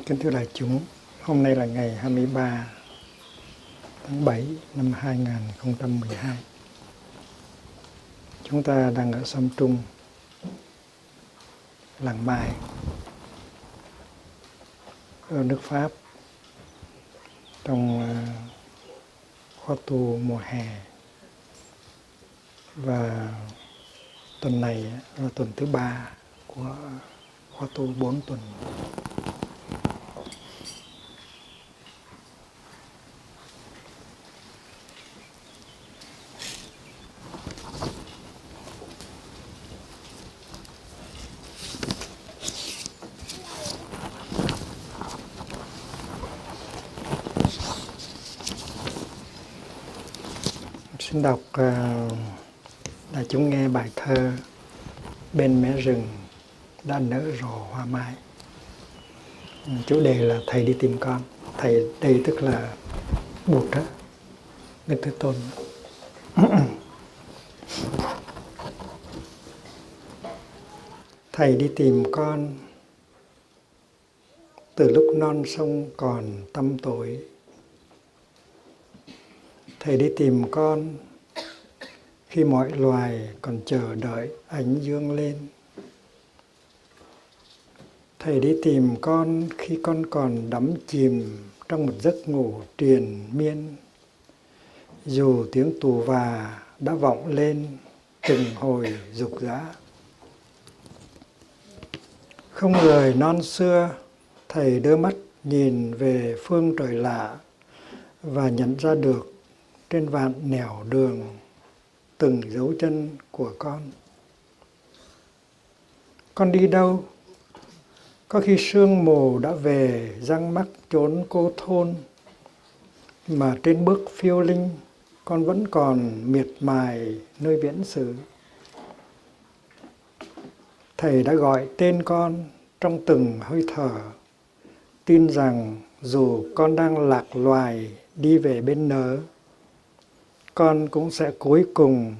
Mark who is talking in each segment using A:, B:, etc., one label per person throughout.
A: Kính thưa đại chúng, hôm nay là ngày 23 tháng 7 năm 2012. Chúng ta đang ở Sông Trung, làng Mai, ở nước Pháp, trong khóa tu mùa hè. Và tuần này là tuần thứ 3 của khóa tu 4 tuần. Xin đọc đại chúng nghe bài thơ Bên mé rừng đã nở rộ hoa mai. Chủ đề là Thầy đi tìm con. Thầy đây tức là Bụt đó, Đức Thế Tôn. Thầy đi tìm con từ lúc non sông còn tăm tối. Thầy đi tìm con khi mọi loài còn chờ đợi ánh dương lên. Thầy đi tìm con khi con còn đắm chìm trong một giấc ngủ triền miên. Dù tiếng tù và đã vọng lên từng hồi dục dã. Không ngờ non xưa, thầy đưa mắt nhìn về phương trời lạ và nhận ra được trên vạn nẻo đường từng dấu chân của con. Con đi đâu? Có khi sương mù đã về răng mắc chốn cô thôn, mà trên bước phiêu linh con vẫn còn miệt mài nơi viễn xứ. Thầy đã gọi tên con trong từng hơi thở, tin rằng dù con đang lạc loài đi về bên nớ, con cũng sẽ cuối cùng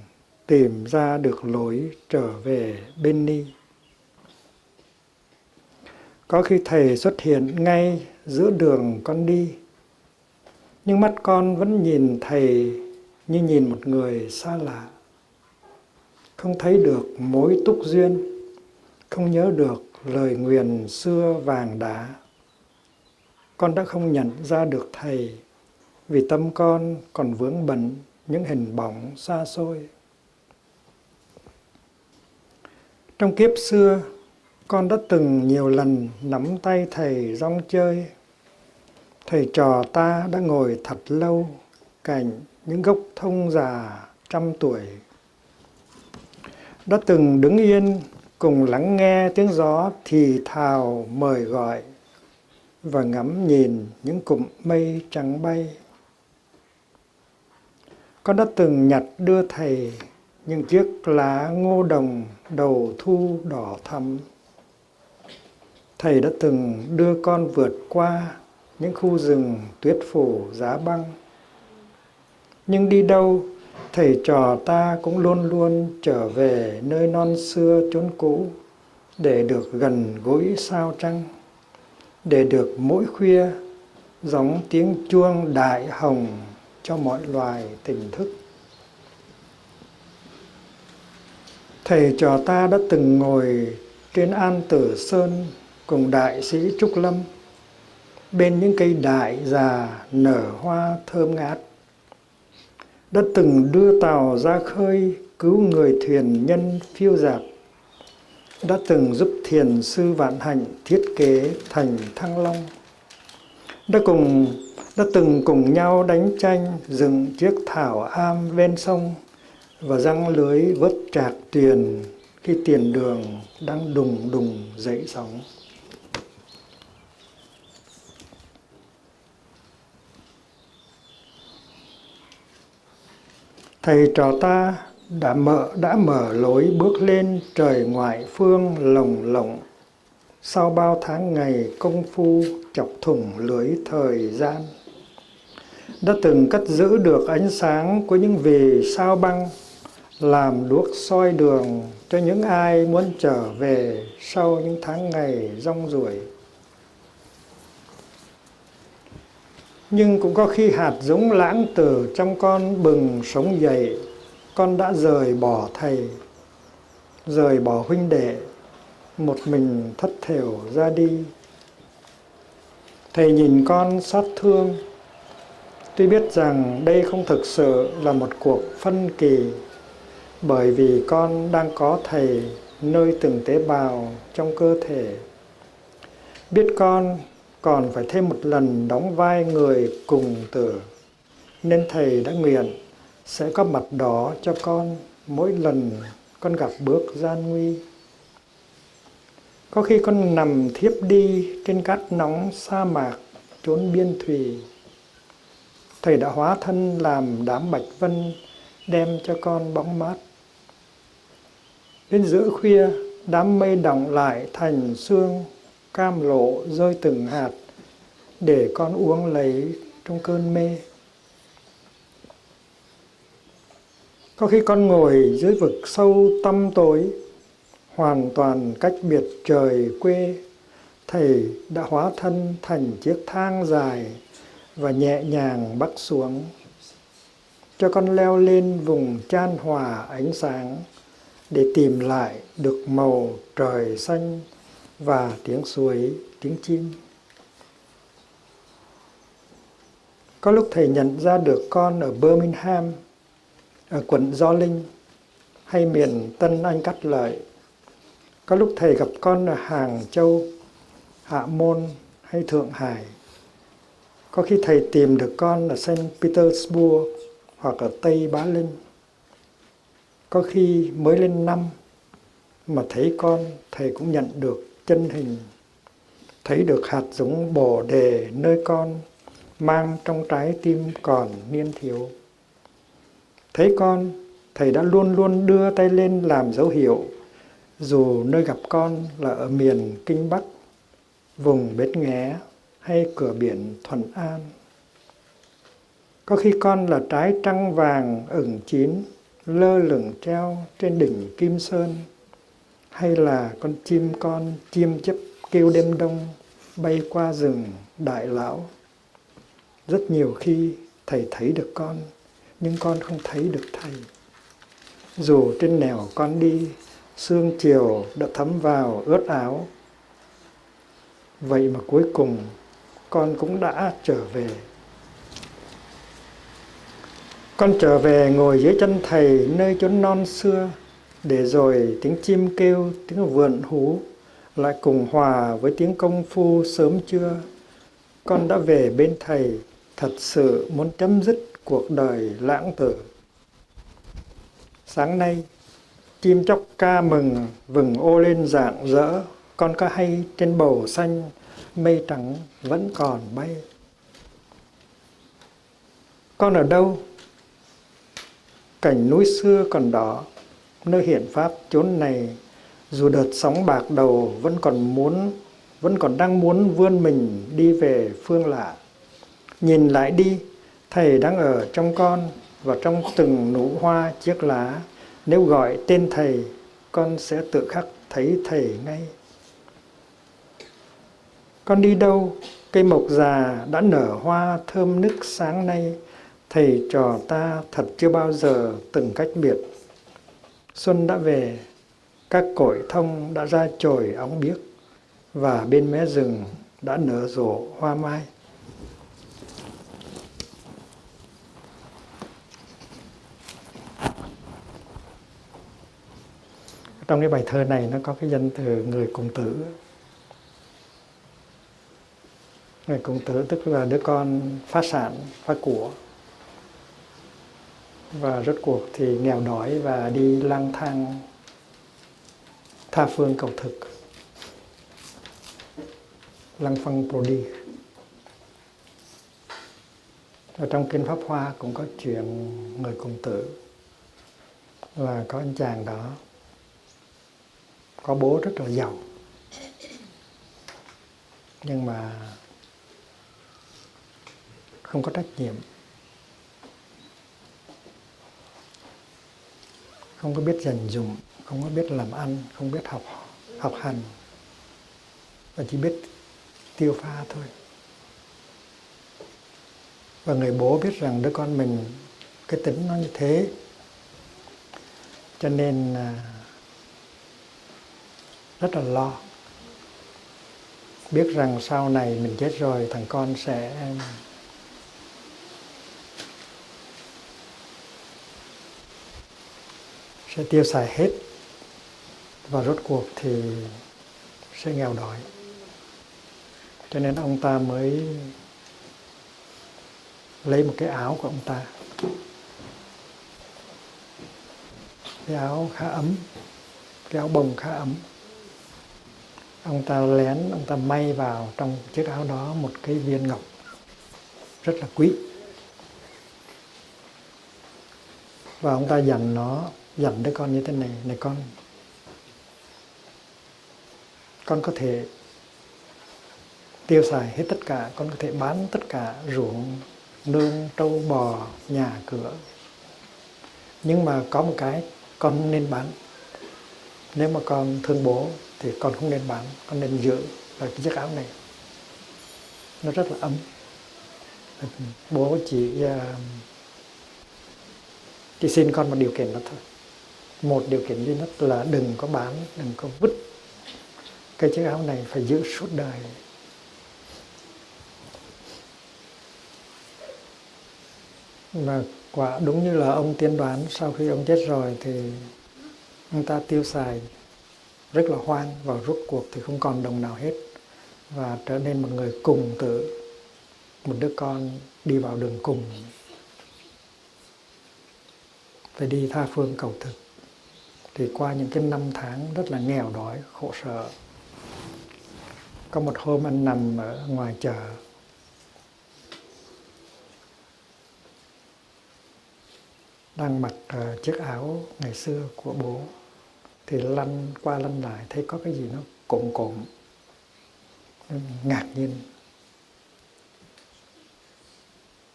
A: tìm ra được lối trở về bên ni. Có khi thầy xuất hiện ngay giữa đường con đi, nhưng mắt con vẫn nhìn thầy như nhìn một người xa lạ. Không thấy được mối túc duyên, không nhớ được lời nguyền xưa vàng đá. Con đã không nhận ra được thầy vì tâm con còn vướng bận những hình bóng xa xôi. Trong kiếp xưa, con đã từng nhiều lần nắm tay thầy rong chơi. Thầy trò ta đã ngồi thật lâu cạnh những gốc thông già trăm tuổi. Đã từng đứng yên cùng lắng nghe tiếng gió thì thào mời gọi và ngắm nhìn những cụm mây trắng bay. Con đã từng nhặt đưa thầy những chiếc lá ngô đồng đầu thu đỏ thắm. Thầy đã từng đưa con vượt qua những khu rừng tuyết phủ giá băng. Nhưng đi đâu, thầy trò ta cũng luôn luôn trở về nơi non xưa chốn cũ để được gần gũi sao trăng, để được mỗi khuya gióng tiếng chuông đại hồng cho mọi loài tỉnh thức. Thầy trò ta đã từng ngồi trên An Tử Sơn cùng đại sĩ Trúc Lâm, bên những cây đại già nở hoa thơm ngát. đã từng đưa tàu ra khơi cứu người thuyền nhân phiêu dạt, đã từng giúp thiền sư Vạn Hạnh thiết kế thành Thăng Long, đã từng cùng nhau đánh tranh dựng chiếc thảo am ven sông và giăng lưới vớt trạc tuyền khi tiền đường đang đùng đùng dậy sóng. Thầy trò ta đã mở lối bước lên trời ngoại phương lồng lộng, sau bao tháng ngày công phu chọc thủng lưới thời gian. Đã từng cất giữ được ánh sáng của những vì sao băng, làm đuốc soi đường cho những ai muốn trở về sau những tháng ngày rong ruổi. Nhưng cũng có khi hạt giống lãng tử trong con bừng sống dậy, con đã rời bỏ thầy, rời bỏ huynh đệ, một mình thất thểu ra đi. Thầy nhìn con xót thương, tuy biết rằng đây không thực sự là một cuộc phân kỳ, bởi vì con đang có thầy nơi từng tế bào trong cơ thể. Biết con còn phải thêm một lần đóng vai người cùng tử, nên thầy đã nguyện sẽ có mặt đó cho con mỗi lần con gặp bước gian nguy. Có khi con nằm thiếp đi trên cát nóng sa mạc chốn biên thùy, thầy đã hóa thân làm đám bạch vân đem cho con bóng mát. Đến giữa khuya, đám mây đọng lại thành sương cam lộ rơi từng hạt để con uống lấy trong cơn mê. Có khi con ngồi dưới vực sâu tăm tối, hoàn toàn cách biệt trời quê, thầy đã hóa thân thành chiếc thang dài và nhẹ nhàng bắt xuống, cho con leo lên vùng chan hòa ánh sáng để tìm lại được màu trời xanh và tiếng suối, tiếng chim. Có lúc thầy nhận ra được con ở Birmingham, ở quận Gio Linh hay miền Tân Anh Cát Lợi. Có lúc thầy gặp con ở Hàng Châu, Hạ Môn hay Thượng Hải. Có khi thầy tìm được con ở Saint Petersburg hoặc ở Tây Bá Linh. Có khi mới lên năm mà thấy con, thầy cũng nhận được chân hình, thấy được hạt giống bồ đề nơi con mang trong trái tim còn niên thiếu. Thấy con, thầy đã luôn luôn đưa tay lên làm dấu hiệu, dù nơi gặp con là ở miền Kinh Bắc, vùng Bến Nghé hay cửa biển Thuận An. Có khi con là trái trăng vàng ửng chín, lơ lửng treo trên đỉnh Kim Sơn, hay là con chim chép kêu đêm đông bay qua rừng Đại Lão. Rất nhiều khi thầy thấy được con, nhưng con không thấy được thầy. Dù trên nẻo con đi, sương chiều đã thấm vào ướt áo, vậy mà cuối cùng con cũng đã trở về. Con trở về ngồi dưới chân thầy nơi chốn non xưa, để rồi tiếng chim kêu, tiếng vượn hú lại cùng hòa với tiếng công phu sớm trưa. Con đã về bên thầy, thật sự muốn chấm dứt cuộc đời lãng tử. Sáng nay, chim chóc ca mừng, vừng ô lên rạng rỡ. Con có hay trên bầu xanh, mây trắng vẫn còn bay. Con ở đâu? Cảnh núi xưa còn đó, nơi hiện pháp chốn này, dù đợt sóng bạc đầu vẫn còn đang muốn vươn mình đi về phương lạ. Nhìn lại đi, thầy đang ở trong con và trong từng nụ hoa chiếc lá. Nếu gọi tên thầy, con sẽ tự khắc thấy thầy ngay. Con đi đâu? Cây mộc già đã nở hoa thơm nức sáng nay. Thầy trò ta thật chưa bao giờ từng cách biệt. Xuân đã về, các cội thông đã ra chồi óng biếc, và bên mé rừng đã nở rộ hoa mai. Trong cái bài thơ này nó có cái danh từ người cùng tử. Người cùng tử tức là đứa con phá sản, phá của, và rốt cuộc thì nghèo đói và đi lang thang tha phương cầu thực, lăng phăng pro đi. Ở trong kinh Pháp Hoa cũng có chuyện người cùng tử, là có anh chàng đó có bố rất là giàu, nhưng mà không có trách nhiệm, không có biết dành dụm, không có biết làm ăn, không biết học hành, và chỉ biết tiêu pha thôi. Và người bố biết rằng đứa con mình cái tính nó như thế, cho nên rất là lo. Biết rằng sau này mình chết rồi thằng con sẽ tiêu xài hết, và rốt cuộc thì sẽ nghèo đói. Cho nên ông ta mới lấy một cái áo của ông ta, cái áo khá ấm, cái áo bông khá ấm. Ông ta lén, ông ta may vào trong chiếc áo đó một cái viên ngọc rất là quý. Và ông ta dặn đứa con như thế này: này con có thể tiêu xài hết tất cả, con có thể bán tất cả ruộng nương trâu bò nhà cửa, nhưng mà có một cái con không nên bán. Nếu mà con thương bố thì con không nên bán, con nên giữ lại cái chiếc áo này, nó rất là ấm. Bố chỉ xin con một điều kiện đó thôi, một điều kiện duy nhất là đừng có bán, đừng có vứt cái chiếc áo này, phải giữ suốt đời. Và quả đúng như là ông tiên đoán, sau khi ông chết rồi thì ông ta tiêu xài rất là hoang, và rốt cuộc thì không còn đồng nào hết, và trở nên một người cùng tử, một đứa con đi vào đường cùng, phải đi tha phương cầu thực. Thì qua những cái năm tháng rất là nghèo đói, khổ sở, có một hôm anh nằm ở ngoài chợ, đang mặc chiếc áo ngày xưa của bố, thì lăn qua lăn lại thấy có cái gì nó cộm cộm, ngạc nhiên,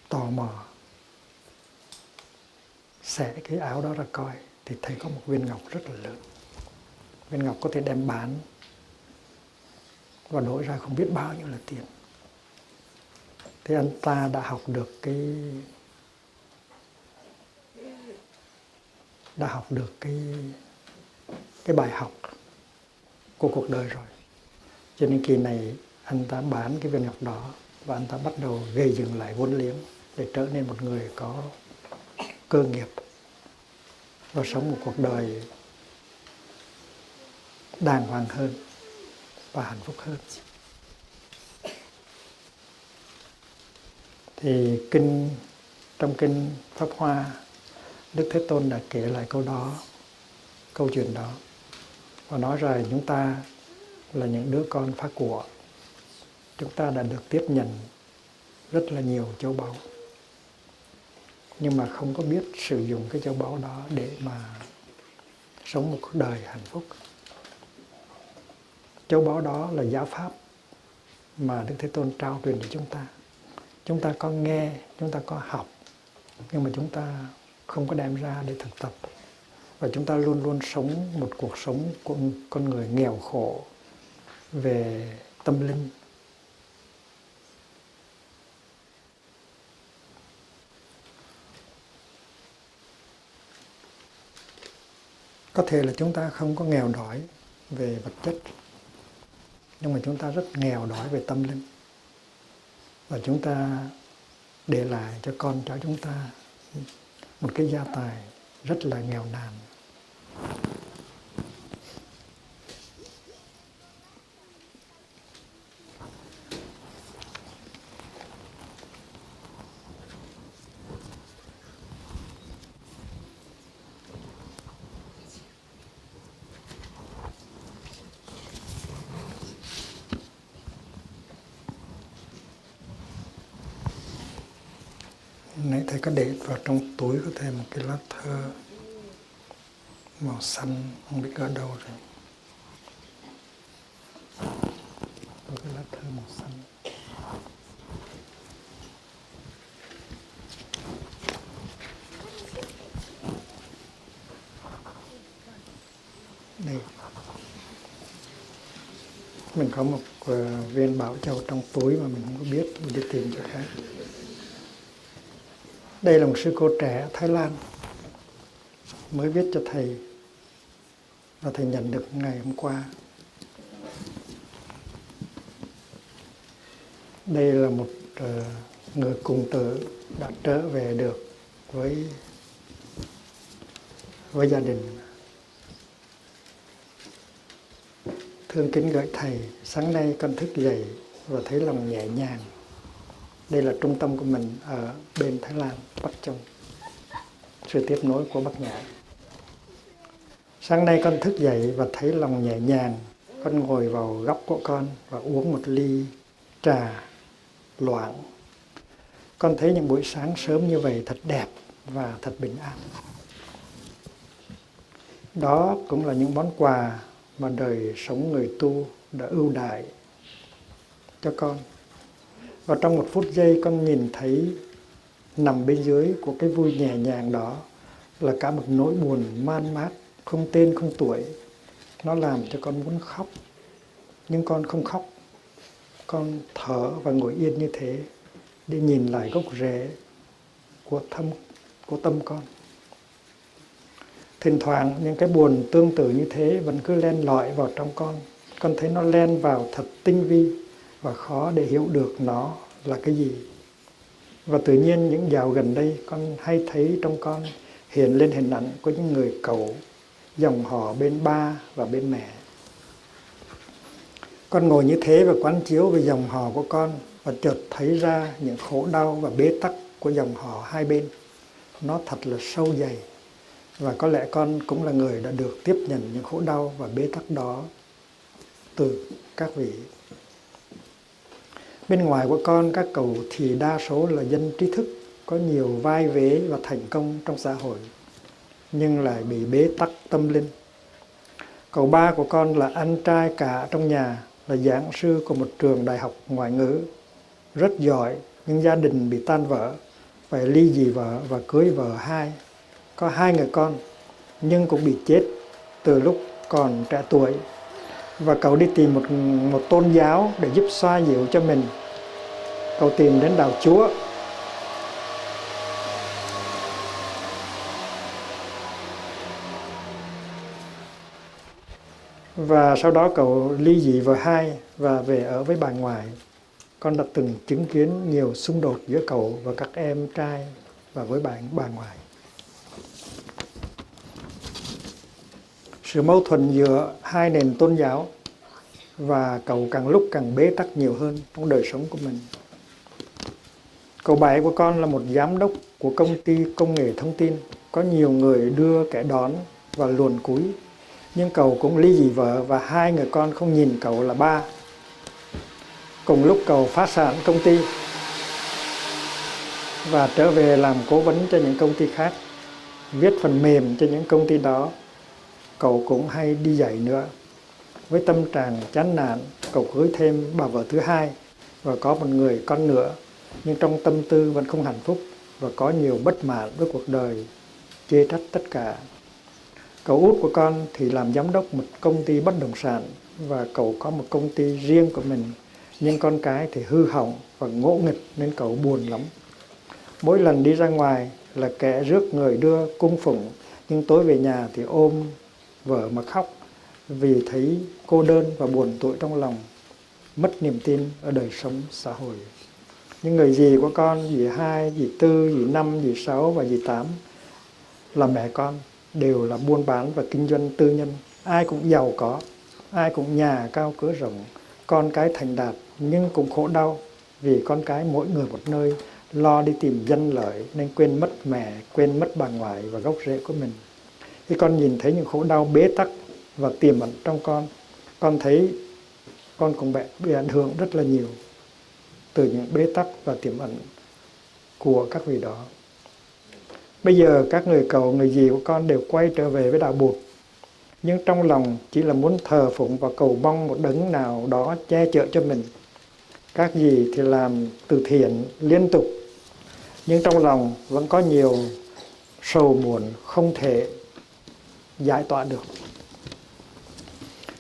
A: tò mò, xẻ cái áo đó ra coi, thì thấy có một viên ngọc rất là lớn. Viên ngọc có thể đem bán và đổi ra không biết bao nhiêu là tiền. Thì anh ta đã học được cái bài học của cuộc đời rồi. Cho nên kỳ này anh ta bán cái viên ngọc đó, và anh ta bắt đầu gây dựng lại vốn liếng để trở nên một người có cơ nghiệp và sống một cuộc đời đàng hoàng hơn và hạnh phúc hơn. Thì trong kinh Pháp Hoa, Đức Thế Tôn đã kể lại câu chuyện đó, và nói rằng chúng ta là những đứa con phá của. Chúng ta đã được tiếp nhận rất là nhiều châu báu, nhưng mà không có biết sử dụng cái châu báu đó để mà sống một cuộc đời hạnh phúc. Châu báu đó là giáo pháp mà Đức Thế Tôn trao truyền cho chúng ta. Chúng ta có nghe, chúng ta có học, nhưng mà chúng ta không có đem ra để thực tập. Và chúng ta luôn luôn sống một cuộc sống của con người nghèo khổ về tâm linh. Có thể là chúng ta không có nghèo đói về vật chất, nhưng mà chúng ta rất nghèo đói về tâm linh. Và chúng ta để lại cho con cháu chúng ta một cái gia tài rất là nghèo nàn. Nãy thầy có để vào trong túi có thêm một cái lá thơ màu xanh, không biết ở đâu rồi. Có cái lá thơ màu xanh. Đây. Mình có một viên bảo châu trong túi mà mình không có biết, mình đi tìm chỗ khác. Đây là một sư cô trẻ ở Thái Lan mới viết cho thầy và thầy nhận được ngày hôm qua. Đây là một người cùng tử đã trở về được với gia đình. Thương kính gửi thầy, sáng nay con thức dậy và thấy lòng nhẹ nhàng. Đây là trung tâm của mình ở bên Thái Lan, Bắc Châu, sự tiếp nối của Bắc Nhã. Sáng nay con thức dậy và thấy lòng nhẹ nhàng. Con ngồi vào góc của con và uống một ly trà loãng. Con thấy những buổi sáng sớm như vậy thật đẹp và thật bình an. Đó cũng là những món quà mà đời sống người tu đã ưu đãi cho con. Và trong một phút giây con nhìn thấy nằm bên dưới của cái vui nhẹ nhàng đó là cả một nỗi buồn man mác, không tên không tuổi. Nó làm cho con muốn khóc, nhưng con không khóc. Con thở và ngồi yên như thế để nhìn lại gốc rễ của tâm con. Thỉnh thoảng những cái buồn tương tự như thế vẫn cứ len lỏi vào trong con. Con thấy nó len vào thật tinh vi và khó để hiểu được nó là cái gì. Và tự nhiên những dạo gần đây con hay thấy trong con hiện lên hình ảnh của những người cậu, dòng họ bên ba và bên mẹ. Con ngồi như thế và quán chiếu về dòng họ của con và chợt thấy ra những khổ đau và bế tắc của dòng họ hai bên. Nó thật là sâu dày. Và có lẽ con cũng là người đã được tiếp nhận những khổ đau và bế tắc đó từ các vị. Bên ngoài của con, các cậu thì đa số là dân trí thức, có nhiều vai vế và thành công trong xã hội, nhưng lại bị bế tắc tâm linh. Cậu ba của con là anh trai cả trong nhà, là giảng sư của một trường đại học ngoại ngữ, rất giỏi, nhưng gia đình bị tan vỡ, phải ly dị vợ và cưới vợ hai. Có 2 người con, nhưng cũng bị chết từ lúc còn trẻ tuổi. Và cậu đi tìm một tôn giáo để giúp xoa dịu cho mình. Cậu tìm đến đạo Chúa. Và sau đó cậu ly dị vợ hai và về ở với bà ngoại. Con đã từng chứng kiến nhiều xung đột giữa cậu và các em trai và với bà ngoại. Sự mâu thuẫn giữa hai nền tôn giáo và cậu càng lúc càng bế tắc nhiều hơn trong đời sống của mình. Cậu bảy của con là một giám đốc của công ty công nghệ thông tin. Có nhiều người đưa kẻ đón và luồn cúi. Nhưng cậu cũng ly dị vợ và 2 người con không nhìn cậu là ba. Cùng lúc cậu phá sản công ty và trở về làm cố vấn cho những công ty khác, viết phần mềm cho những công ty đó. Cậu cũng hay đi dạy nữa. Với tâm trạng chán nản, cậu cưới thêm bà vợ thứ hai và có một người con nữa, nhưng trong tâm tư vẫn không hạnh phúc và có nhiều bất mãn với cuộc đời, chê trách tất cả. Cậu út của con thì làm giám đốc một công ty bất động sản và cậu có một công ty riêng của mình, nhưng con cái thì hư hỏng và ngỗ nghịch nên cậu buồn lắm. Mỗi lần đi ra ngoài là kẻ rước người đưa cung phụng, nhưng tối về nhà thì ôm vợ mà khóc vì thấy cô đơn và buồn tủi trong lòng, mất niềm tin ở đời sống xã hội. Những người dì của con, dì 2, dì 4, dì 5, dì 6 và dì 8 là mẹ con, đều là buôn bán và kinh doanh tư nhân. Ai cũng giàu có, ai cũng nhà cao cửa rộng, con cái thành đạt, nhưng cũng khổ đau vì con cái mỗi người một nơi, lo đi tìm danh lợi nên quên mất mẹ, quên mất bà ngoại và gốc rễ của mình. Khi con nhìn thấy những khổ đau bế tắc và tiềm ẩn trong con thấy con cũng bị ảnh hưởng rất là nhiều từ những bế tắc và tiềm ẩn của các vị đó. Bây giờ các người cậu, người dì của con đều quay trở về với đạo Bụt, nhưng trong lòng chỉ là muốn thờ phụng và cầu mong một đấng nào đó che chở cho mình. Các dì thì làm từ thiện liên tục, nhưng trong lòng vẫn có nhiều sầu muộn không thể giải tỏa được.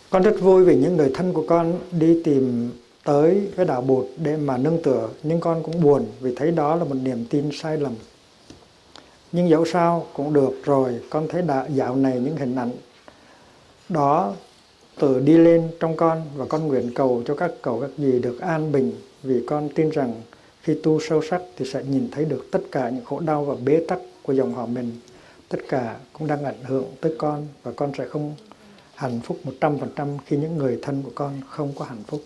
A: Con rất vui vì những người thân của con đi tìm tới với đạo Bụt để mà nương tựa, nhưng con cũng buồn vì thấy đó là một niềm tin sai lầm. Nhưng dẫu sao cũng được rồi, con thấy dạo này những hình ảnh đó tự đi lên trong con, và con nguyện cầu cho các cậu các dì được an bình, vì con tin rằng khi tu sâu sắc thì sẽ nhìn thấy được tất cả những khổ đau và bế tắc của dòng họ mình. Tất cả cũng đang ảnh hưởng tới con, và con sẽ không hạnh phúc 100% khi những người thân của con không có hạnh phúc.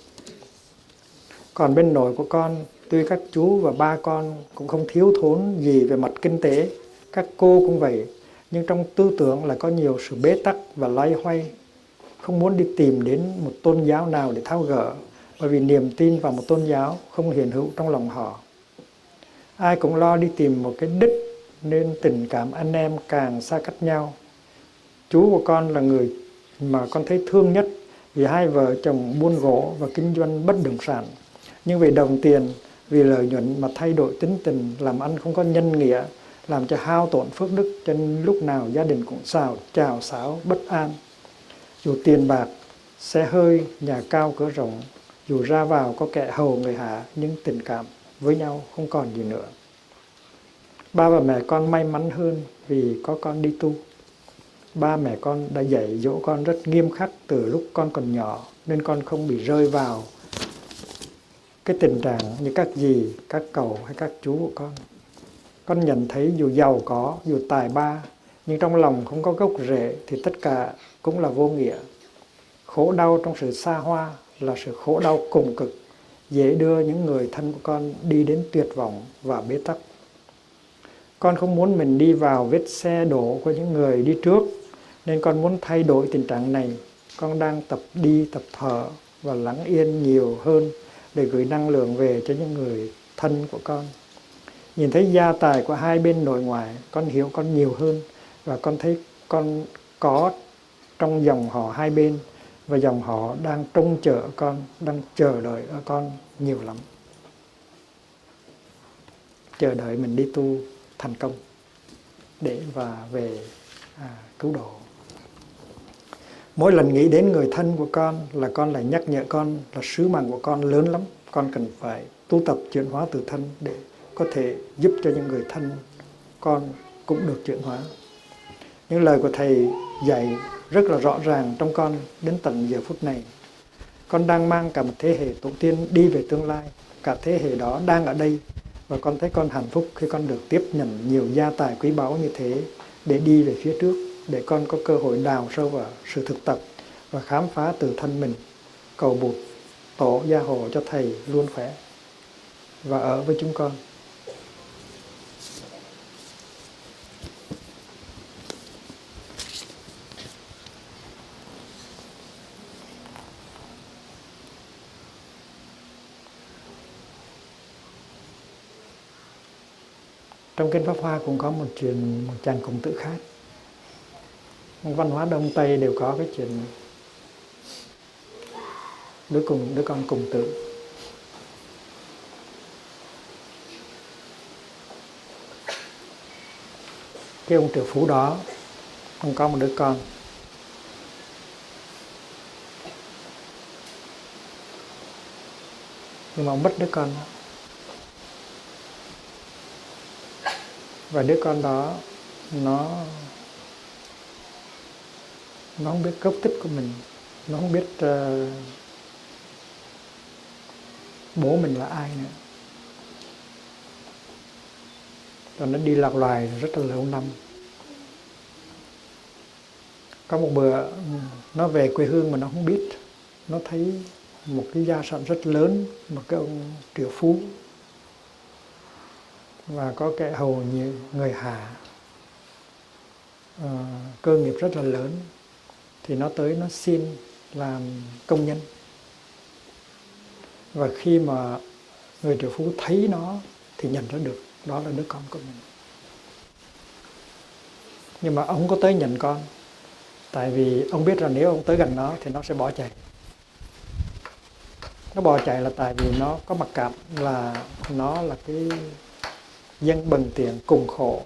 A: Còn bên nội của con, tuy các chú và ba con cũng không thiếu thốn gì về mặt kinh tế, các cô cũng vậy, nhưng trong tư tưởng là có nhiều sự bế tắc và loay hoay, không muốn đi tìm đến một tôn giáo nào để tháo gỡ, bởi vì niềm tin vào một tôn giáo không hiện hữu trong lòng họ. Ai cũng lo đi tìm một cái đích, nên tình cảm anh em càng xa cách nhau. Chú của con là người mà con thấy thương nhất, vì hai vợ chồng buôn gỗ và kinh doanh bất động sản, nhưng vì đồng tiền, vì lợi nhuận mà thay đổi tính tình, làm ăn không có nhân nghĩa, làm cho hao tổn phước đức, cho nên lúc nào gia đình cũng chào xáo bất an. Dù tiền bạc, xe hơi, nhà cao cửa rộng, dù ra vào có kẻ hầu người hạ, nhưng tình cảm với nhau không còn gì nữa. Ba và mẹ con may mắn hơn vì có con đi tu. Ba mẹ con đã dạy dỗ con rất nghiêm khắc từ lúc con còn nhỏ, nên con không bị rơi vào cái tình trạng như các dì, các cậu hay các chú của con. Con nhận thấy dù giàu có, dù tài ba, nhưng trong lòng không có gốc rễ thì tất cả cũng là vô nghĩa. Khổ đau trong sự xa hoa là sự khổ đau cùng cực, dễ đưa những người thân của con đi đến tuyệt vọng và bế tắc. Con không muốn mình đi vào vết xe đổ của những người đi trước, nên con muốn thay đổi tình trạng này. Con đang tập đi, tập thở và lắng yên nhiều hơn để gửi năng lượng về cho những người thân của con. Nhìn thấy gia tài của hai bên nội ngoại, con hiểu con nhiều hơn, và con thấy con có trong dòng họ hai bên, và dòng họ đang trông chờ con, đang chờ đợi ở con nhiều lắm. Chờ đợi mình đi tu thành công để và về cứu độ. Mỗi lần nghĩ đến người thân của con lại nhắc nhở con là sứ mạng của con lớn lắm. Con cần phải tu tập chuyển hóa tự thân để có thể giúp cho những người thân con cũng được chuyển hóa. Những lời của Thầy dạy rất là rõ ràng trong con đến tận giờ phút này. Con đang mang cả một thế hệ tổ tiên đi về tương lai. Cả thế hệ đó đang ở đây, và con thấy con hạnh phúc khi con được tiếp nhận nhiều gia tài quý báu như thế để đi về phía trước, để con có cơ hội đào sâu vào sự thực tập và khám phá từ thân mình. Cầu Bụt, Tổ gia hộ cho Thầy luôn khỏe và ở với chúng con. Trong Kinh Pháp Hoa cũng có một chàng Khổng Tử khác. Văn hóa Đông Tây đều có cái chuyện đứa con Khổng Tử. Cái ông triệu phú đó, ông có một đứa con. Nhưng mà ông mất đứa con đó. Và đứa con đó nó không biết gốc tích của mình, nó không biết bố mình là ai nữa. Rồi nó đi lạc loài rất là lâu năm. Có một bữa nó về quê hương mà nó không biết. Nó thấy một cái gia sản rất lớn, một cái ông triệu phú, và có kẻ hầu như người Hà, cơ nghiệp rất là lớn. Thì nó tới nó xin làm công nhân. Và khi mà người triệu phú thấy nó thì nhận ra được đó là đứa con của mình. Nhưng mà ông có tới nhận con, tại vì ông biết rằng nếu ông tới gần nó thì nó sẽ bỏ chạy. Nó bỏ chạy là tại vì nó có mặc cảm là nó là cái dân bần tiện cùng khổ.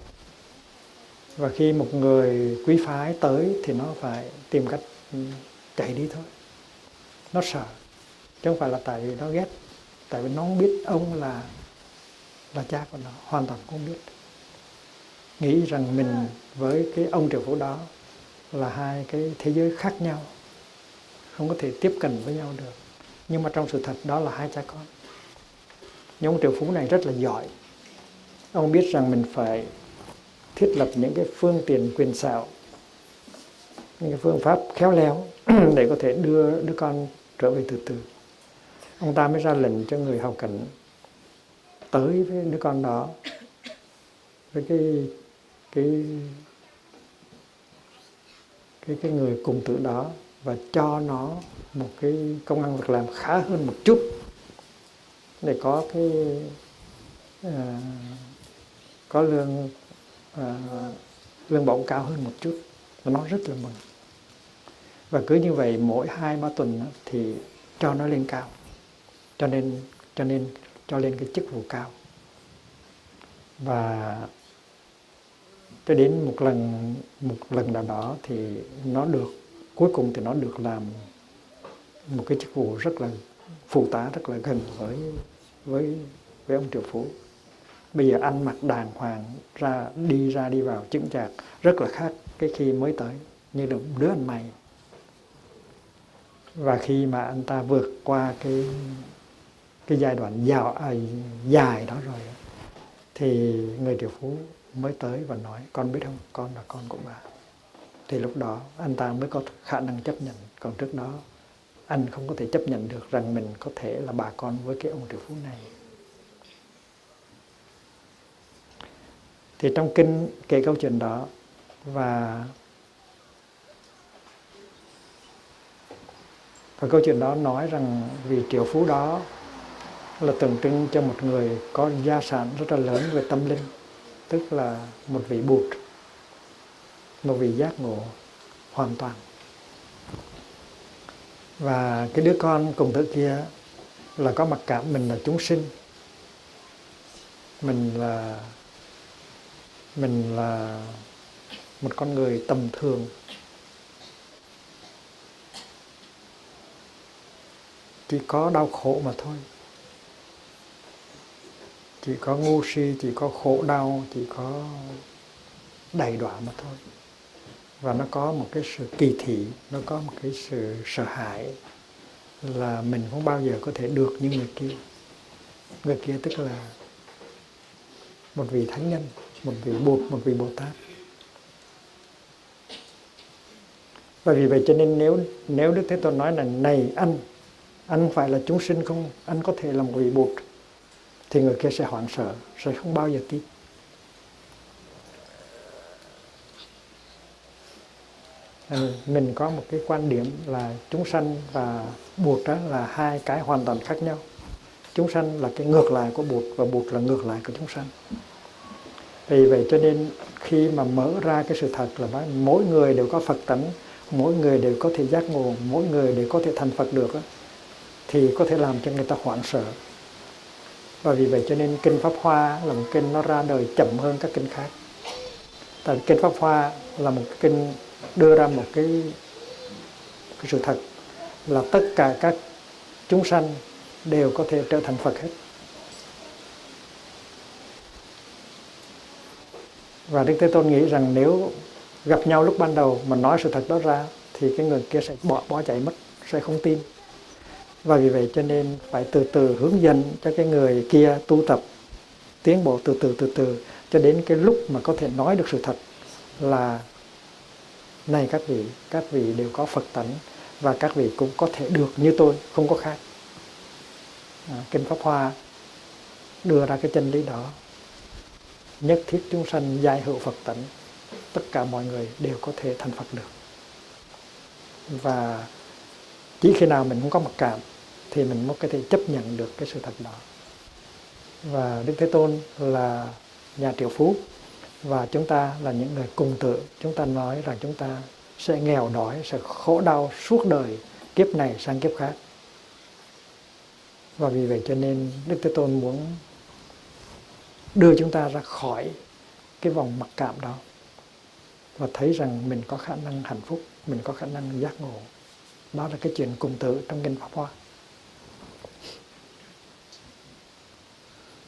A: Và khi một người quý phái tới thì nó phải tìm cách chạy đi thôi. Nó sợ, chứ không phải là tại vì nó ghét. Tại vì nó không biết ông là cha của nó, hoàn toàn không biết. Nghĩ rằng mình với cái ông triệu phú đó là hai cái thế giới khác nhau, không có thể tiếp cận với nhau được. Nhưng mà trong sự thật đó là hai cha con. Nhưng ông triệu phú này rất là giỏi. Ông biết rằng mình phải thiết lập những cái phương tiện quyền xảo, những cái phương pháp khéo léo để có thể đưa đứa con trở về từ từ. Ông ta mới ra lệnh cho người hầu cận tới với đứa con đó, với cái người cùng tử đó, và cho nó một cái công ăn việc làm khá hơn một chút để có cái có lương bổng cao hơn một chút. Và nó rất là mừng. Và cứ như vậy mỗi 2-3 tuần thì cho nó lên cao, cho nên cho lên cái chức vụ cao. Và cho đến một lần nào đó thì nó được, cuối cùng thì nó được làm một cái chức vụ rất là phụ tá, rất là gần với ông triệu phú. Bây giờ ăn mặc đàng hoàng, đi vào chững chạc, rất là khác cái khi mới tới, như là đứa anh mày. Và khi mà anh ta vượt qua cái giai đoạn dài đó rồi, thì người triệu phú mới tới và nói: con biết không, con là con của bà. Thì lúc đó anh ta mới có khả năng chấp nhận. Còn trước đó anh không có thể chấp nhận được rằng mình có thể là bà con với cái ông triệu phú này. Thì trong kinh kể câu chuyện đó, và câu chuyện đó nói rằng vị triệu phú đó là tượng trưng cho một người có gia sản rất là lớn về tâm linh, tức là một vị Bụt, một vị giác ngộ hoàn toàn. Và cái đứa con cùng tử kia là có mặc cảm mình là chúng sinh, mình là một con người tầm thường, chỉ có đau khổ mà thôi, chỉ có ngu si, chỉ có khổ đau, chỉ có đầy đọa mà thôi. Và nó có một cái sự kỳ thị, nó có một cái sự sợ hãi là mình không bao giờ có thể được như người kia. Người kia tức là một vị thánh nhân, một vị Bụt, một vị Bồ Tát. Và vì vậy cho nên nếu Đức Thế Tôn nói là này anh không phải là chúng sinh không, anh có thể là một vị Bụt, thì người kia sẽ hoảng sợ, sẽ không bao giờ tin. Mình có một cái quan điểm là chúng sanh và Bụt đó là hai cái hoàn toàn khác nhau. Chúng sanh là cái ngược lại của Bụt, và Bụt là ngược lại của chúng sanh. Vì vậy cho nên khi mà mở ra cái sự thật là mỗi người đều có Phật tánh, mỗi người đều có thể giác ngộ, mỗi người đều có thể thành Phật được đó, thì có thể làm cho người ta hoảng sợ. Và vì vậy cho nên kinh Pháp Hoa là một kinh nó ra đời chậm hơn các kinh khác. Tại vì kinh Pháp Hoa là một kinh đưa ra một cái sự thật là tất cả các chúng sanh đều có thể trở thành Phật hết. Và Đức Thế Tôn nghĩ rằng nếu gặp nhau lúc ban đầu mà nói sự thật đó ra thì cái người kia sẽ bỏ chạy mất, sẽ không tin. Và vì vậy cho nên phải từ từ hướng dẫn cho cái người kia tu tập, tiến bộ từ từ cho đến cái lúc mà có thể nói được sự thật là này các vị đều có Phật tánh, và các vị cũng có thể được như tôi, không có khác. Kinh Pháp Hoa đưa ra cái chân lý đó. Nhất thiết chúng sanh giai hữu Phật tánh, tất cả mọi người đều có thể thành Phật được. Và chỉ khi nào mình không có mặc cảm thì mình mới có thể chấp nhận được cái sự thật đó. Và Đức Thế Tôn là nhà triệu phú, và chúng ta là những người cùng tử. Chúng ta nói rằng chúng ta sẽ nghèo đói, sẽ khổ đau suốt đời, kiếp này sang kiếp khác. Và vì vậy cho nên Đức Thế Tôn muốn đưa chúng ta ra khỏi cái vòng mặc cảm đó và thấy rằng mình có khả năng hạnh phúc, mình có khả năng giác ngộ. Đó là cái chuyện cùng tử trong Kinh Pháp Hoa.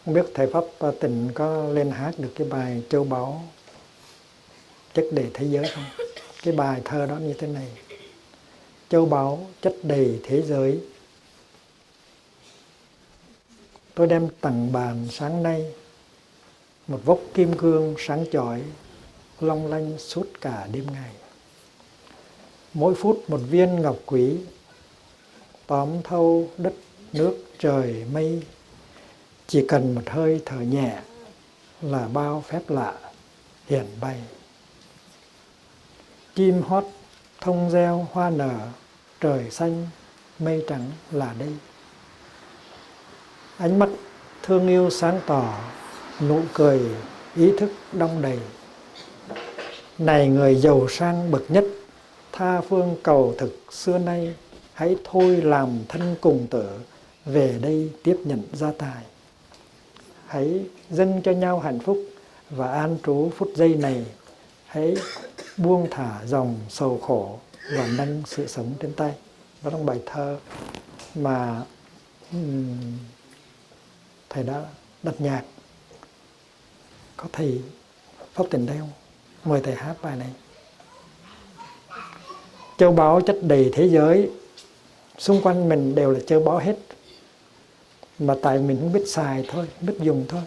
A: Không biết Thầy Pháp Tịnh có lên hát được cái bài Châu Báu chất đầy thế giới không? Cái bài thơ đó như thế này: châu báu chất đầy thế giới, tôi đem tặng bạn sáng nay, một vốc kim cương sáng chói, long lanh suốt cả đêm ngày. Mỗi phút một viên ngọc quý, tóm thâu đất nước trời mây. Chỉ cần một hơi thở nhẹ là bao phép lạ hiển bày. Chim hót thông reo hoa nở, trời xanh mây trắng là đây. Ánh mắt thương yêu sáng tỏ, nụ cười ý thức đong đầy. Này người giàu sang bậc nhất, tha phương cầu thực xưa nay, hãy thôi làm thân cùng tử, về đây tiếp nhận gia tài. Hãy dâng cho nhau hạnh phúc và an trú phút giây này. Hãy buông thả dòng sầu khổ và nâng sự sống trên tay. Đó là bài thơ mà Thầy đã đặt nhạc. Có Thầy Pháp Tịnh đây không? Mời Thầy hát bài này. Châu báu chất đầy thế giới, xung quanh mình đều là châu báu hết, mà tại mình không biết xài thôi, không biết dùng thôi.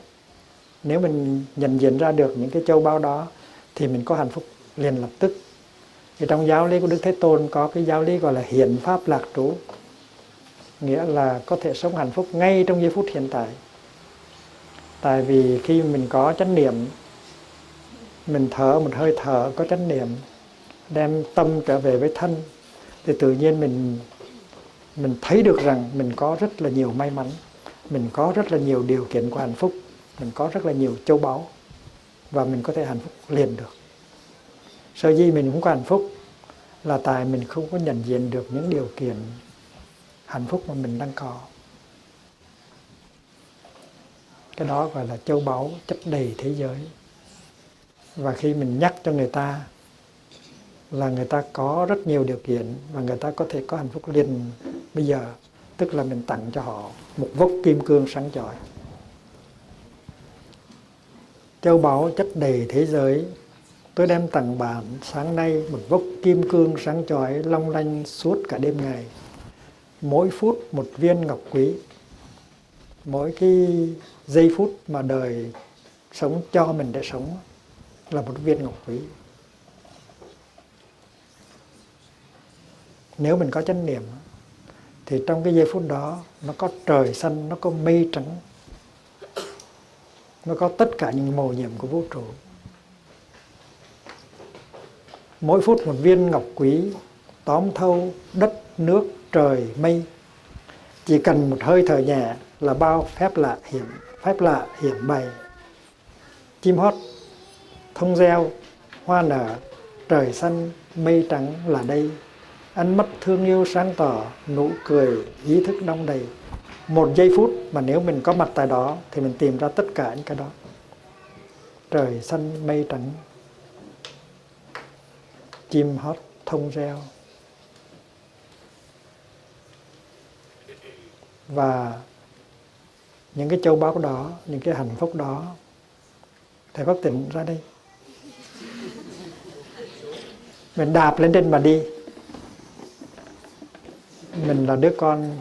A: Nếu mình nhận diện ra được những cái châu báu đó thì mình có hạnh phúc liền lập tức. Thì trong giáo lý của Đức Thế Tôn có cái giáo lý gọi là hiện pháp lạc trú, nghĩa là có thể sống hạnh phúc ngay trong giây phút hiện tại. Tại vì khi mình có chánh niệm, mình thở một hơi thở có chánh niệm, đem tâm trở về với thân, thì tự nhiên mình thấy được rằng mình có rất là nhiều may mắn, mình có rất là nhiều điều kiện của hạnh phúc, mình có rất là nhiều châu báu, và mình có thể hạnh phúc liền được. Sở dĩ mình không có hạnh phúc là tại mình không có nhận diện được những điều kiện hạnh phúc mà mình đang có. Cái đó gọi là châu báu chất đầy thế giới. Và khi mình nhắc cho người ta là người ta có rất nhiều điều kiện và người ta có thể có hạnh phúc liền bây giờ, tức là mình tặng cho họ một vốc kim cương sáng chói. Châu báu chất đầy thế giới, tôi đem tặng bạn sáng nay một vốc kim cương sáng chói long lanh suốt cả đêm ngày. Mỗi phút một viên ngọc quý. Mỗi cái giây phút mà đời sống cho mình để sống là một viên ngọc quý. Nếu mình có chánh niệm thì trong cái giây phút đó nó có trời xanh, nó có mây trắng, nó có tất cả những màu nhiệm của vũ trụ. Mỗi phút một viên ngọc quý, tóm thâu đất nước trời mây. Chỉ cần một hơi thở nhẹ là bao phép lạ hiển bày. Chim hót thông reo hoa nở, trời xanh mây trắng là đây. Ánh mắt thương yêu sáng tỏ, nụ cười ý thức đong đầy. Một giây phút mà nếu mình có mặt tại đó thì mình tìm ra tất cả những cái đó. Trời xanh mây trắng, chim hót thông reo. Và những cái châu báu đó, những cái hạnh phúc đó, Thầy Pháp Tịnh ra đây. Mình đạp lên trên mà đi. Mình là đứa con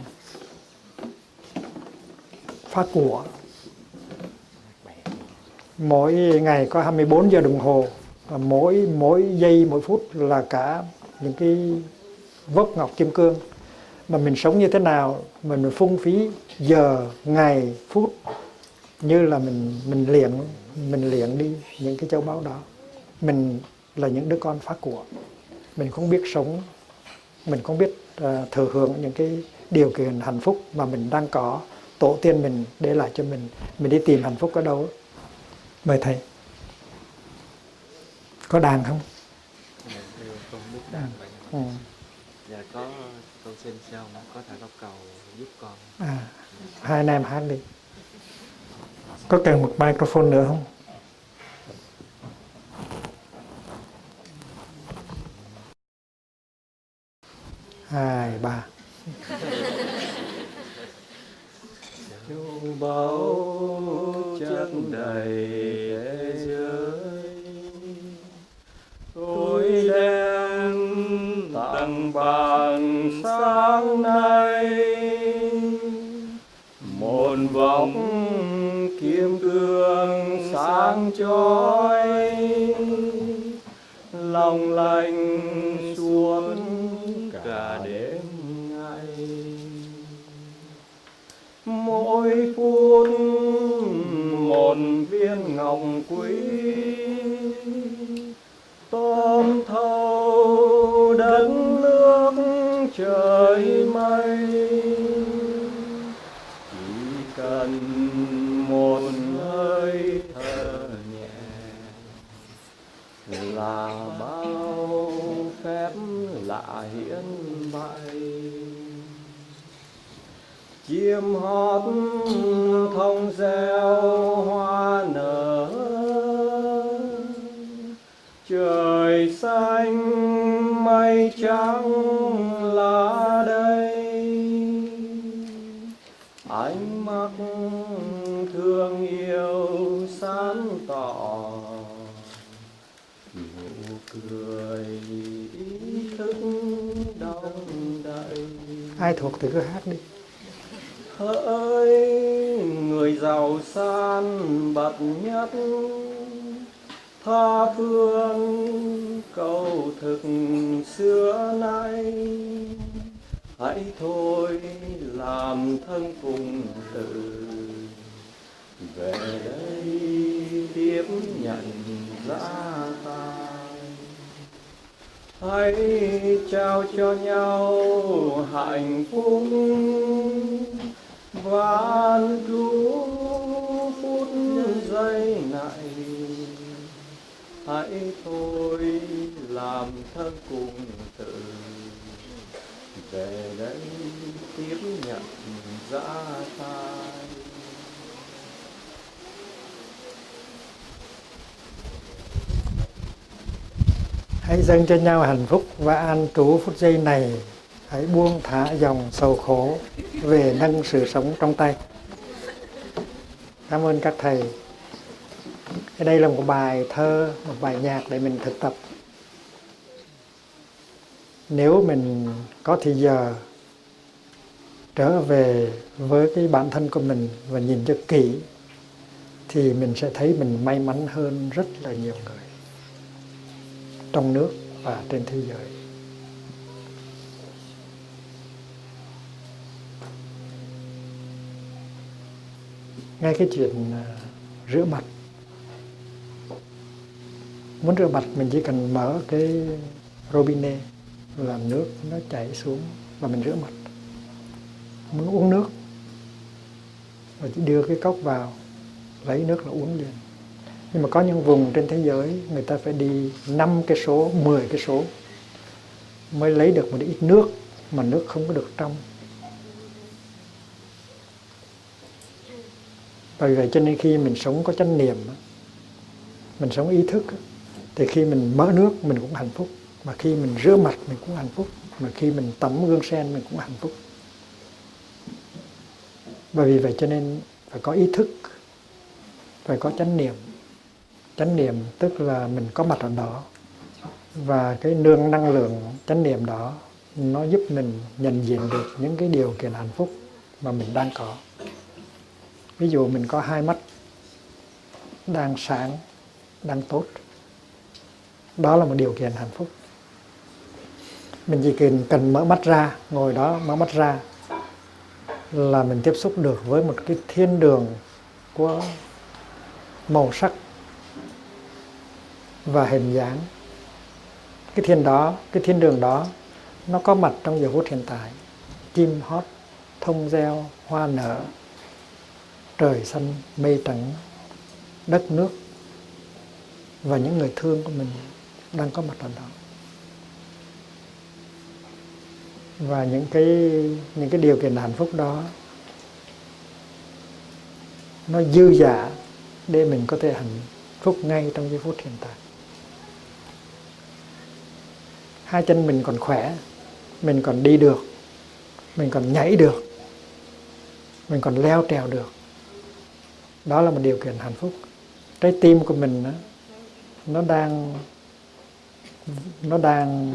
A: phá của. Mỗi ngày có 24 giờ đồng hồ, và mỗi giây, mỗi phút là cả những cái vốc ngọc kim cương. Mà mình sống như thế nào, mình phung phí giờ, ngày, phút, như là mình luyện đi những cái châu báu đó. Mình là những đứa con phá của. Mình không biết sống, mình không biết thừa hưởng những cái điều kiện hạnh phúc mà mình đang có, tổ tiên mình để lại cho mình. Mình đi tìm hạnh phúc ở đâu? Mời thầy. Có đàn không?
B: Con biết đàn vậy. Dạ có, con xin xong có thể đọc cầu giúp con.
A: Hai anh em hát đi. Có cần một microphone nữa không? Hai, ba.
B: Châu báu chất đầy thế giới, tôi đem tặng bạn sáng nay một vòng kim cương sáng chói, long lanh suốt cả đêm ngày. Mỗi phút một viên ngọc quý, tôm thâu đất nước trời mây. Chỉ cần một hơi thở nhẹ là bao phép lạ hiển bày. Chim hót thông reo hoa nở, trời xanh mây trắng lá đây. Ánh mắt thương yêu sáng tỏ, nụ cười ý thức đong đầy.
A: Ai thuộc thì cứ hát đi.
B: Hỡi người giàu sang bậc nhất, tha phương cầu thực xưa nay. Hãy thôi làm thân cùng tử, về đây tiếp nhận gia tài. Hãy trao cho nhau hạnh phúc, van cứu phút giây này. Hãy thôi làm thân cùng tử, về đây tiếp nhận gia tài.
A: Hãy dâng cho nhau hạnh phúc và an trú phút giây này. Hãy buông thả dòng sầu khổ về nâng sự sống trong tay. Cảm ơn các thầy. Đây là một bài thơ, một bài nhạc để mình thực tập. Nếu mình có thì giờ trở về với cái bản thân của mình và nhìn cho kỹ, thì mình sẽ thấy mình may mắn hơn rất là nhiều người trong nước và trên thế giới. Ngay cái chuyện rửa mặt, muốn rửa mặt mình chỉ cần mở cái robinet làm nước nó chảy xuống và mình rửa mặt. Muốn uống nước và chỉ đưa cái cốc vào, lấy nước là uống liền. Nhưng mà có những vùng trên thế giới người ta phải đi 5 cây số, 10 cây số mới lấy được một ít nước, mà nước không có được trong. Bởi vậy cho nên khi mình sống có chánh niệm, mình sống ý thức, thì khi mình mở nước mình cũng hạnh phúc, mà khi mình rửa mặt mình cũng hạnh phúc, mà khi mình tắm gương sen mình cũng hạnh phúc. Bởi vì vậy cho nên phải có ý thức, phải có chánh niệm. Chánh niệm tức là mình có mặt ở đó, và cái nương năng lượng chánh niệm đó nó giúp mình nhận diện được những cái điều kiện hạnh phúc mà mình đang có. Ví dụ mình có hai mắt đang sáng, đang tốt, đó là một điều kiện hạnh phúc. Mình chỉ cần mở mắt ra, ngồi đó mở mắt ra là mình tiếp xúc được với một cái thiên đường của màu sắc và hình dáng. Cái thiên đường đó nó có mặt trong giờ phút hiện tại. Chim hót, thông reo, hoa nở, trời xanh, mây trắng, đất nước và những người thương của mình đang có mặt ở đó. Và những cái điều kiện hạnh phúc đó nó dư dả để mình có thể hạnh phúc ngay trong giây phút hiện tại. Hai chân mình còn khỏe, mình còn đi được, mình còn nhảy được, mình còn leo trèo được. Đó là một điều kiện hạnh phúc. Trái tim của mình đó, nó đang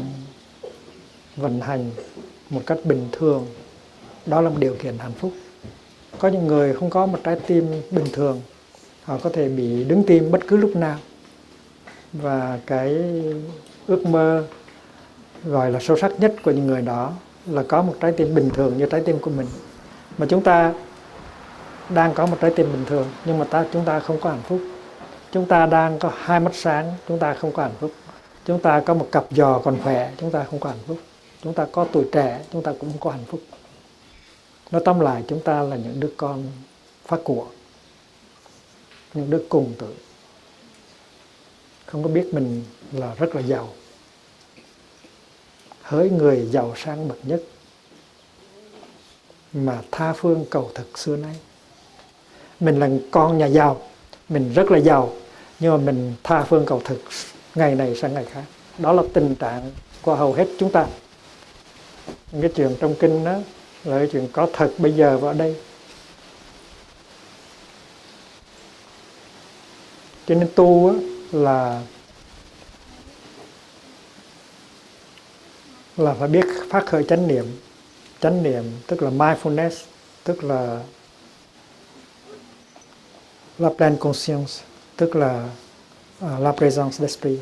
A: vận hành một cách bình thường. Đó là một điều kiện hạnh phúc. Có những người không có một trái tim bình thường, họ có thể bị đứng tim bất cứ lúc nào. Và cái ước mơ gọi là sâu sắc nhất của những người đó là có một trái tim bình thường như trái tim của mình. Mà chúng ta đang có một trái tim bình thường, nhưng mà chúng ta không có hạnh phúc. Chúng ta đang có hai mắt sáng, chúng ta không có hạnh phúc. Chúng ta có một cặp giò còn khỏe, chúng ta không có hạnh phúc. Chúng ta có tuổi trẻ, chúng ta cũng không có hạnh phúc. Nói tóm lại, chúng ta là những đứa con phát của, những đứa cùng tử, không có biết mình là rất là giàu. Hỡi người giàu sang bậc nhất, mà tha phương cầu thực xưa nay. Mình là con nhà giàu, mình rất là giàu, nhưng mà mình tha phương cầu thực ngày này sang ngày khác. Đó là tình trạng của hầu hết chúng ta. Cái chuyện trong kinh đó là cái chuyện có thật bây giờ và ở đây. Cho nên tu là phải biết phát khởi chánh niệm. Chánh niệm tức là mindfulness, tức là la pleine conscience, tức là la présence d'esprit.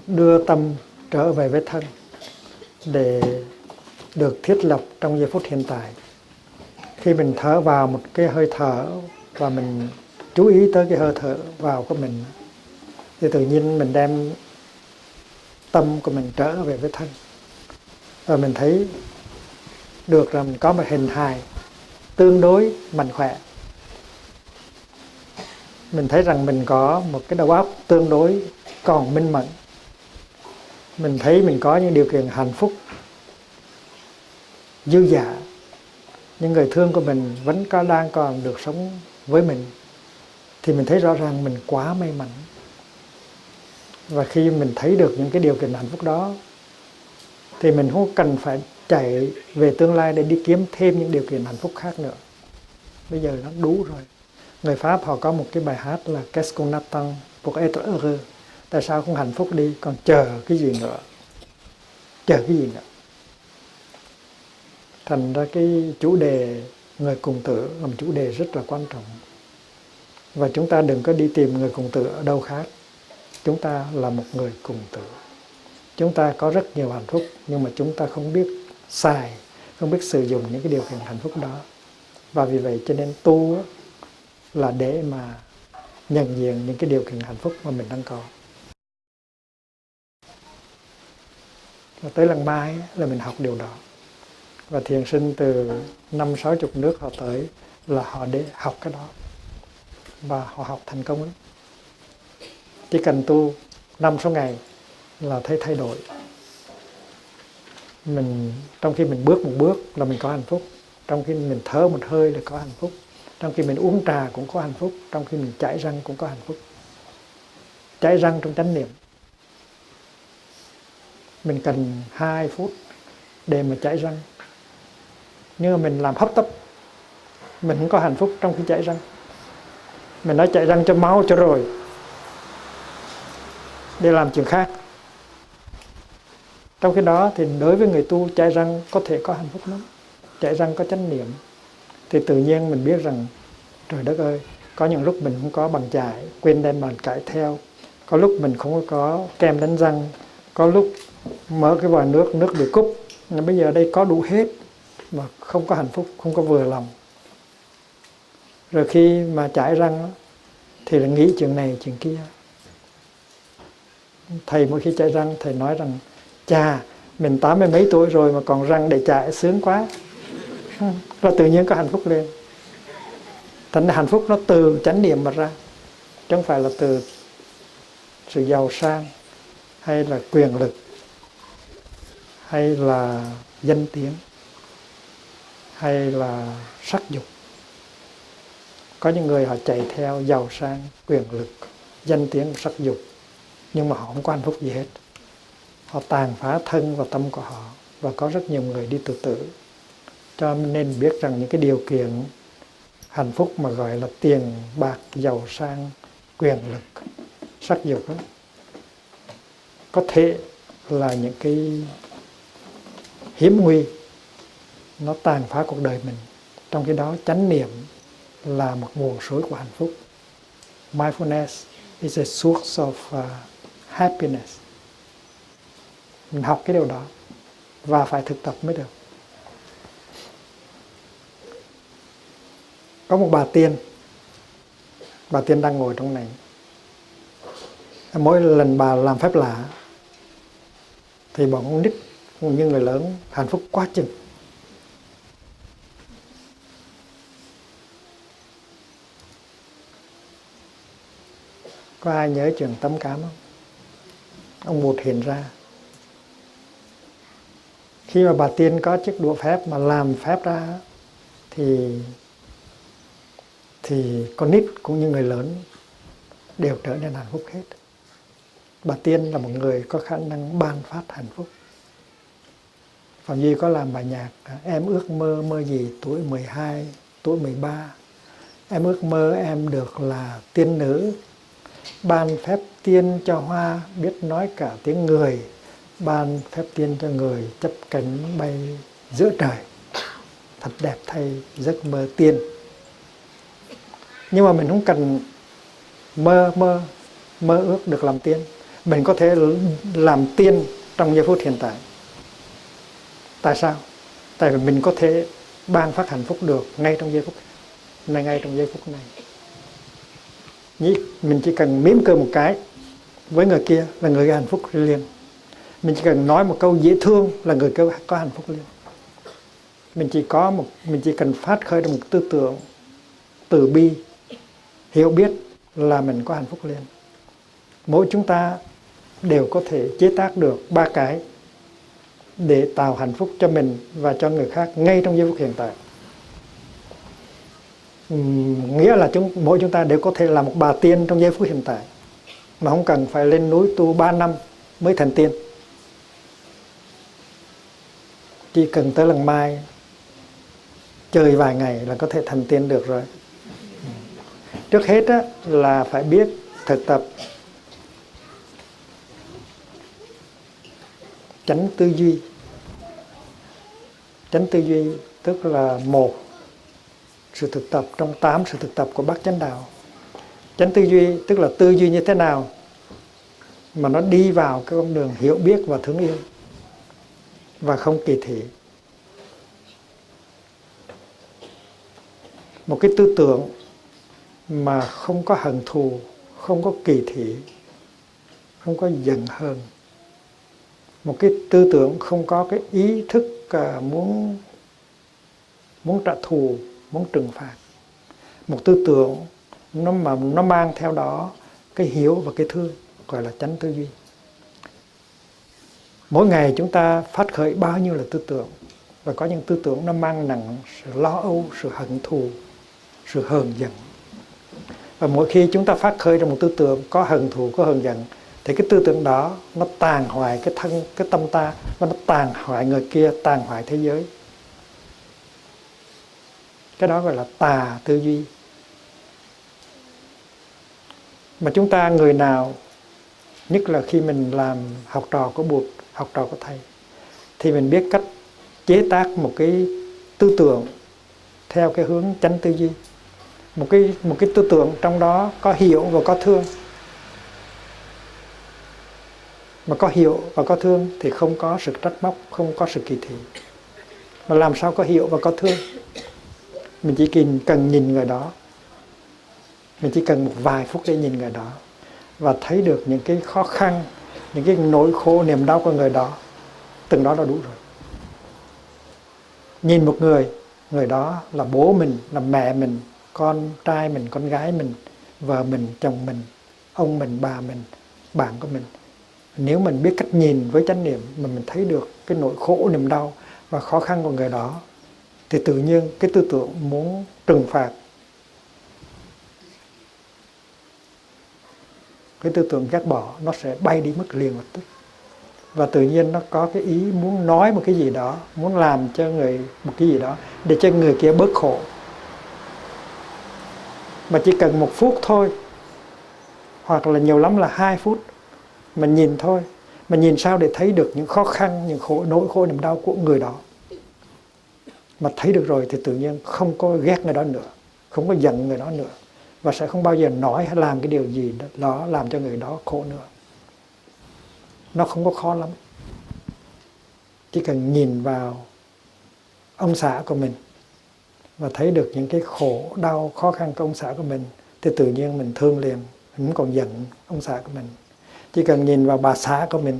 A: Đưa tâm trở về với thân để được thiết lập trong giây phút hiện tại. Khi mình thở vào một cái hơi thở và mình chú ý tới cái hơi thở vào của mình, thì tự nhiên mình đem tâm của mình trở về với thân. Và mình thấy được là mình có một hình hài tương đối mạnh khỏe. Mình thấy rằng mình có một cái đầu óc tương đối còn minh mẫn. Mình thấy mình có những điều kiện hạnh phúc dư dả. Những người thương của mình vẫn đang còn được sống với mình. Thì mình thấy rõ ràng mình quá may mắn. Và khi mình thấy được những cái điều kiện hạnh phúc đó, thì mình không cần phải chạy về tương lai để đi kiếm thêm những điều kiện hạnh phúc khác nữa. Bây giờ nó đủ rồi. Người Pháp họ có một cái bài hát là Qu'est-ce qu'on attend pour être heureux? Tại sao không hạnh phúc đi, còn chờ cái gì nữa? Chờ cái gì nữa? Thành ra cái chủ đề người cùng tử là một chủ đề rất là quan trọng. Và chúng ta đừng có đi tìm người cùng tử ở đâu khác. Chúng ta là một người cùng tử. Chúng ta có rất nhiều hạnh phúc, nhưng mà chúng ta không biết xài, không biết sử dụng những cái điều kiện hạnh phúc đó. Và vì vậy cho nên tu là để mà nhận diện những cái điều kiện hạnh phúc mà mình đang có. Và tới lần mai là mình học điều đó. Và thiền sinh từ 50-60 nước họ tới là họ để học cái đó. Và họ học thành công lắm. Chỉ cần tu 5-6 ngày là thấy thay đổi. Trong khi mình bước một bước là mình có hạnh phúc. Trong khi mình thở một hơi là có hạnh phúc. Trong khi mình uống trà cũng có hạnh phúc. Trong khi mình chải răng cũng có hạnh phúc. Chải răng trong chánh niệm. Mình cần 2 phút để mà chải răng. Nhưng mà mình làm hấp tấp, mình không có hạnh phúc trong khi chải răng. Mình nói chải răng cho máu cho rồi, để làm chuyện khác. Trong khi đó thì đối với người tu, chải răng có thể có hạnh phúc lắm. Chải răng có chánh niệm thì tự nhiên mình biết rằng trời đất ơi, có những lúc mình không có bằng chải, quên đem bàn chải theo. Có lúc mình không có kem đánh răng. Có lúc mở cái vòi nước bị cúp. Nhưng bây giờ đây có đủ hết mà không có hạnh phúc, không có vừa lòng. Rồi khi mà chải răng thì là nghĩ chuyện này chuyện kia. Thầy mỗi khi chải răng, thầy nói rằng chà, mình 80 mấy tuổi rồi mà còn răng để chải sướng quá. Và tự nhiên có hạnh phúc lên. Thành ra hạnh phúc nó từ chánh niệm mà ra, chứ không phải là từ sự giàu sang, hay là quyền lực, hay là danh tiếng, hay là sắc dục. Có những người họ chạy theo giàu sang, quyền lực, danh tiếng, sắc dục, nhưng mà họ không có hạnh phúc gì hết. Họ tàn phá thân và tâm của họ, và có rất nhiều người đi tự tử. Cho nên biết rằng những cái điều kiện hạnh phúc mà gọi là tiền bạc, giàu sang, quyền lực, sắc dục đó, có thể là những cái hiểm nguy, nó tàn phá cuộc đời mình. Trong khi đó chánh niệm là một nguồn suối của hạnh phúc. Mindfulness is a source of happiness. Mình học cái điều đó và phải thực tập mới được. Có một bà tiên đang ngồi trong này. Mỗi lần bà làm phép lạ thì bọn con nít cũng như người lớn hạnh phúc quá chừng. Có ai nhớ chuyện Tấm Cám không? Ông Bụt hiện ra. Khi mà bà tiên có chiếc đũa phép mà làm phép ra thì con nít cũng như người lớn đều trở nên hạnh phúc hết. Bà tiên là một người có khả năng ban phát hạnh phúc. Phạm Duy có làm bài nhạc Em ước mơ mơ gì tuổi 12, tuổi 13. Em ước mơ em được là tiên nữ, ban phép tiên cho hoa biết nói cả tiếng người, ban phép tiên cho người chấp cánh bay giữa trời. Thật đẹp thay giấc mơ tiên. Nhưng mà mình không cần mơ ước được làm tiên. Mình có thể làm tiên trong giây phút hiện tại. Tại sao? Tại vì mình có thể ban phát hạnh phúc được ngay trong giây phút này. Mình chỉ cần mỉm cười một cái với người kia là người hạnh phúc liền. Mình chỉ cần nói một câu dễ thương là người kia có hạnh phúc liền. Mình chỉ cần phát khởi được một tư tưởng từ bi, hiểu biết là mình có hạnh phúc liền. Mỗi chúng ta đều có thể chế tác được 3 cái để tạo hạnh phúc cho mình và cho người khác ngay trong giây phút hiện tại. Nghĩa là mỗi chúng ta đều có thể là một bà tiên trong giây phút hiện tại, mà không cần phải lên núi tu 3 năm mới thành tiên. Chỉ cần tới lần mai chơi vài ngày là có thể thành tiên được rồi. Trước hết á, là phải biết thực tập chánh tư duy. Chánh tư duy tức là một sự thực tập trong 8 sự thực tập của Bát Chánh Đạo. Chánh tư duy tức là tư duy như thế nào mà nó đi vào cái con đường hiểu biết và thương yêu và không kỳ thị. Một cái tư tưởng mà không có hận thù, không có kỳ thị, không có giận hờn. Một cái tư tưởng không có cái ý thức muốn trả thù, muốn trừng phạt. Một tư tưởng nó mang theo đó cái hiểu và cái thương, gọi là chánh tư duy. Mỗi ngày chúng ta phát khởi bao nhiêu là tư tưởng, và có những tư tưởng nó mang nặng sự lo âu, sự hận thù, sự hờn giận. Và mỗi khi chúng ta phát khởi ra một tư tưởng có hận thù, có hờn giận, thì cái tư tưởng đó nó tàn hoại cái tâm ta, và nó tàn hoại người kia, tàn hoại thế giới. Cái đó gọi là tà tư duy. Mà chúng ta người nào, nhất là khi mình làm học trò của Bụt, học trò của Thầy, thì mình biết cách chế tác một cái tư tưởng theo cái hướng chánh tư duy. Một cái tư tưởng trong đó có hiểu và có thương. Mà có hiểu và có thương thì không có sự trách móc, không có sự kỳ thị. Mà làm sao có hiểu và có thương? Mình chỉ cần nhìn người đó. Mình chỉ cần một vài phút để nhìn người đó và thấy được những cái khó khăn, những cái nỗi khổ, niềm đau của người đó. Từng đó là đủ rồi. Nhìn một người đó là bố mình, là mẹ mình, con trai mình, con gái mình, vợ mình, chồng mình, ông mình, bà mình, bạn của mình. Nếu mình biết cách nhìn với chánh niệm mà mình thấy được cái nỗi khổ niềm đau và khó khăn của người đó, thì tự nhiên cái tư tưởng muốn trừng phạt, cái tư tưởng ghét bỏ nó sẽ bay đi mất liền lập tức. Và tự nhiên nó có cái ý muốn nói một cái gì đó, muốn làm cho người một cái gì đó để cho người kia bớt khổ. Mà chỉ cần 1 phút thôi, hoặc là nhiều lắm là 2 phút, mà nhìn thôi, mà nhìn sao để thấy được những khó khăn, những nỗi khổ niềm đau của người đó. Mà thấy được rồi thì tự nhiên không có ghét người đó nữa, không có giận người đó nữa, và sẽ không bao giờ nói hay làm cái điều gì đó làm cho người đó khổ nữa. Nó không có khó lắm. Chỉ cần nhìn vào ông xã của mình và thấy được những cái khổ đau khó khăn của ông xã của mình thì tự nhiên mình thương liền, mình không còn giận ông xã của mình. Chỉ cần nhìn vào bà xã của mình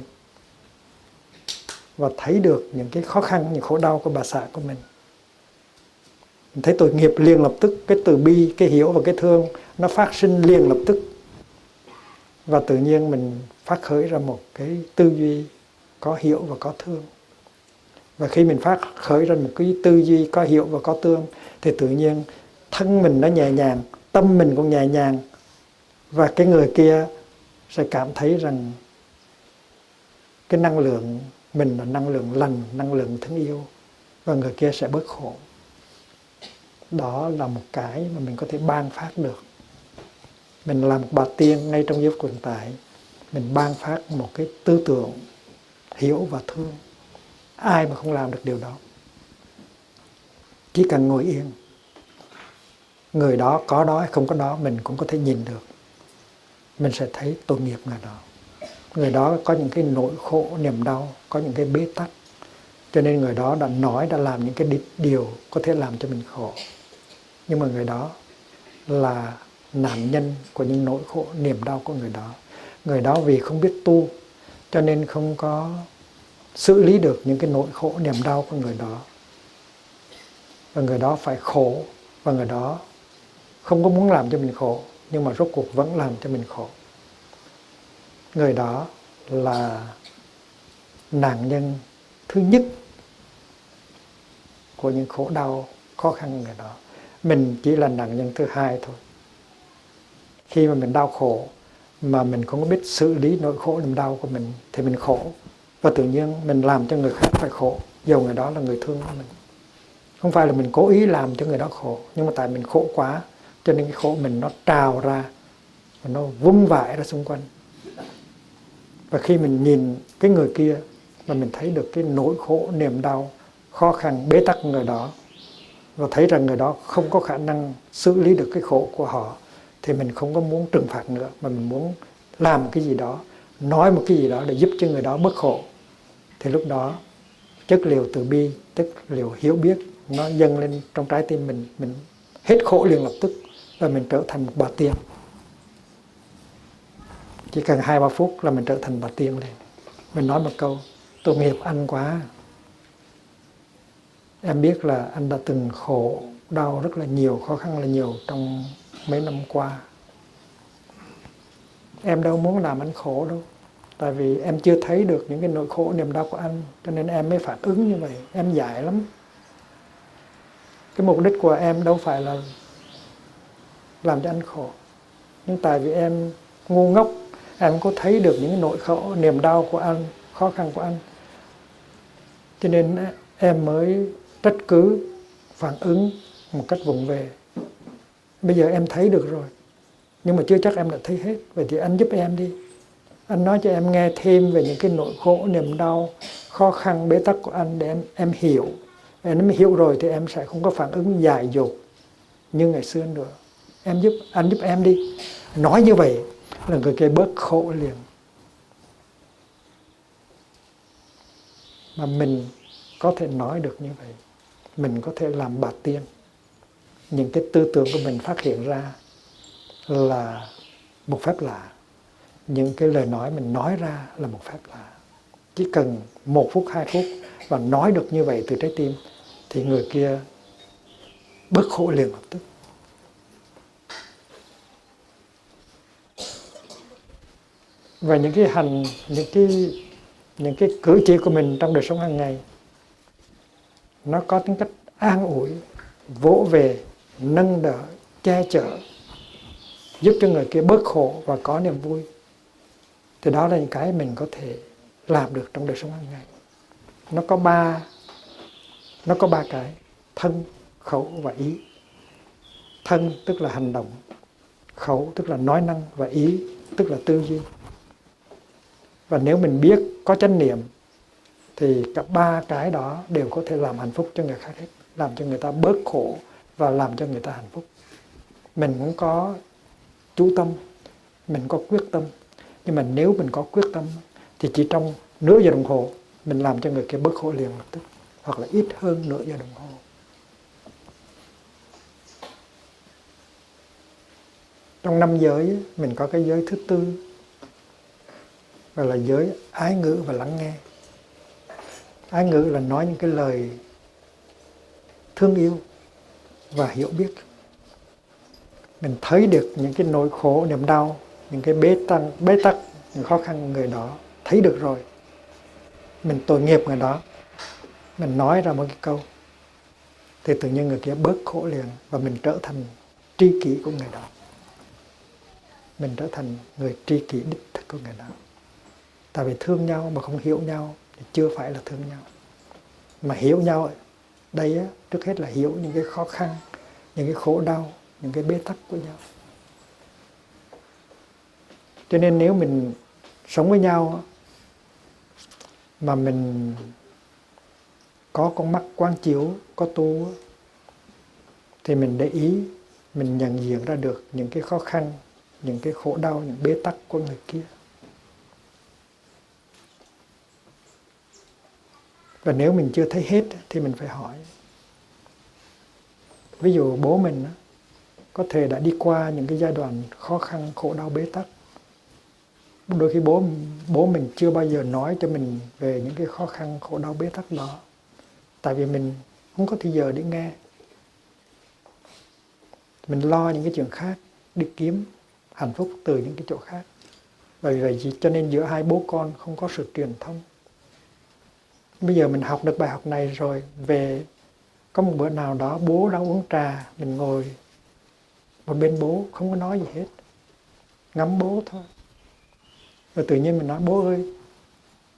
A: và thấy được những cái khó khăn, những khổ đau của bà xã của mình thấy tội nghiệp liền lập tức, cái từ bi, cái hiểu và cái thương nó phát sinh liền lập tức. Và tự nhiên mình phát khởi ra một cái tư duy có hiểu và có thương. Và khi mình phát khởi ra một cái tư duy có hiểu và có thương thì tự nhiên thân mình nó nhẹ nhàng, tâm mình cũng nhẹ nhàng, và cái người kia sẽ cảm thấy rằng cái năng lượng mình là năng lượng lành, năng lượng thương yêu, và người kia sẽ bớt khổ. Đó là một cái mà mình có thể ban phát được. Mình làm một bà tiên ngay trong giây phút hiện tại, mình ban phát một cái tư tưởng hiểu và thương. Ai mà không làm được điều đó. Chỉ cần ngồi yên, người đó có đó hay không có đó mình cũng có thể nhìn được. Mình sẽ thấy tội nghiệp người đó. Người đó có những cái nỗi khổ, niềm đau, có những cái bế tắc. Cho nên người đó đã nói, đã làm những cái điều có thể làm cho mình khổ. Nhưng mà người đó là nạn nhân của những nỗi khổ, niềm đau của người đó. Người đó vì không biết tu, cho nên không có xử lý được những cái nỗi khổ, niềm đau của người đó. Và người đó phải khổ, và người đó không có muốn làm cho mình khổ, nhưng mà rốt cuộc vẫn làm cho mình khổ. Người đó là nạn nhân thứ nhất của những khổ đau, khó khăn của người đó. Mình chỉ là nạn nhân thứ hai thôi. Khi mà mình đau khổ mà mình không có biết xử lý nỗi khổ niềm đau của mình thì mình khổ, và tự nhiên mình làm cho người khác phải khổ, dù người đó là người thương của mình. Không phải là mình cố ý làm cho người đó khổ, nhưng mà tại mình khổ quá cho nên cái khổ mình nó trào ra và nó vung vãi ra xung quanh. Và khi mình nhìn cái người kia mà mình thấy được cái nỗi khổ, niềm đau, khó khăn, bế tắc của người đó, và thấy rằng người đó không có khả năng xử lý được cái khổ của họ, thì mình không có muốn trừng phạt nữa, mà mình muốn làm một cái gì đó, nói một cái gì đó để giúp cho người đó bớt khổ. Thì lúc đó chất liệu từ bi, chất liệu hiểu biết nó dâng lên trong trái tim mình hết khổ liền lập tức, và mình trở thành một bà tiên. Chỉ cần 2-3 phút là mình trở thành bà tiên lên. Mình nói một câu: tội nghiệp anh quá. Em biết là anh đã từng khổ đau rất là nhiều, khó khăn là nhiều trong mấy năm qua. Em đâu muốn làm anh khổ đâu. Tại vì em chưa thấy được những cái nỗi khổ, niềm đau của anh, cho nên em mới phản ứng như vậy. Em dại lắm. Cái mục đích của em đâu phải là làm cho anh khổ. Nhưng tại vì em ngu ngốc, em có thấy được những nỗi khổ, niềm đau của anh, khó khăn của anh, cho nên em mới trách cứ, phản ứng một cách vụng về. Bây giờ em thấy được rồi, nhưng mà chưa chắc em đã thấy hết. Vậy thì anh giúp em đi. Anh nói cho em nghe thêm về những cái nỗi khổ, niềm đau, khó khăn, bế tắc của anh để em hiểu. Em hiểu rồi thì em sẽ không có phản ứng dại dột như ngày xưa nữa. Anh giúp em đi. Nói như vậy là người kia bớt khổ liền. Mà mình có thể nói được như vậy, mình có thể làm bà tiên. Những cái tư tưởng của mình phát hiện ra là một phép lạ. Những cái lời nói mình nói ra là một phép lạ. Chỉ cần 1 phút, 2 phút và nói được như vậy từ trái tim thì người kia bớt khổ liền lập tức. Và những cái cử chỉ của mình trong đời sống hàng ngày nó có tính cách an ủi, vỗ về, nâng đỡ, che chở, giúp cho người kia bớt khổ và có niềm vui. Thì đó là những cái mình có thể làm được trong đời sống hàng ngày. Nó có ba cái: thân, khẩu và ý. Thân tức là hành động, khẩu tức là nói năng, và ý tức là tư duy. Và nếu mình biết có chánh niệm thì cả ba cái đó đều có thể làm hạnh phúc cho người khác hết, làm cho người ta bớt khổ và làm cho người ta hạnh phúc. Mình cũng có chú tâm, mình có quyết tâm, nhưng mà nếu mình có quyết tâm thì chỉ trong nửa giờ đồng hồ mình làm cho người kia bớt khổ liền lập tức, hoặc là ít hơn nửa giờ đồng hồ. Trong 5 giới mình có cái giới thứ tư, gọi là giới ái ngữ và lắng nghe. Ái ngữ là nói những cái lời thương yêu và hiểu biết. Mình thấy được những cái nỗi khổ, niềm đau, những cái bế tắc, những khó khăn người đó, thấy được rồi. Mình tội nghiệp người đó, mình nói ra một cái câu thì tự nhiên người kia bớt khổ liền, và mình trở thành tri kỷ của người đó. Mình trở thành người tri kỷ đích thực của người đó. Tại vì thương nhau mà không hiểu nhau thì chưa phải là thương nhau. Mà hiểu nhau đây á, trước hết là hiểu những cái khó khăn, những cái khổ đau, những cái bế tắc của nhau. Cho nên nếu mình sống với nhau mà mình có con mắt quán chiếu, có tu, thì mình để ý, mình nhận diện ra được những cái khó khăn, những cái khổ đau, những bế tắc của người kia. Và nếu mình chưa thấy hết thì mình phải hỏi. Ví dụ bố mình có thể đã đi qua những cái giai đoạn khó khăn, khổ đau, bế tắc. Đôi khi bố mình chưa bao giờ nói cho mình về những cái khó khăn, khổ đau, bế tắc đó. Tại vì mình không có thời giờ để nghe. Mình lo những cái chuyện khác, đi kiếm hạnh phúc từ những cái chỗ khác. Bởi vậy cho nên giữa hai bố con không có sự truyền thông. Bây giờ mình học được bài học này rồi, về có một bữa nào đó bố đang uống trà, mình ngồi một bên bố không có nói gì hết, ngắm bố thôi. Rồi tự nhiên mình nói: bố ơi,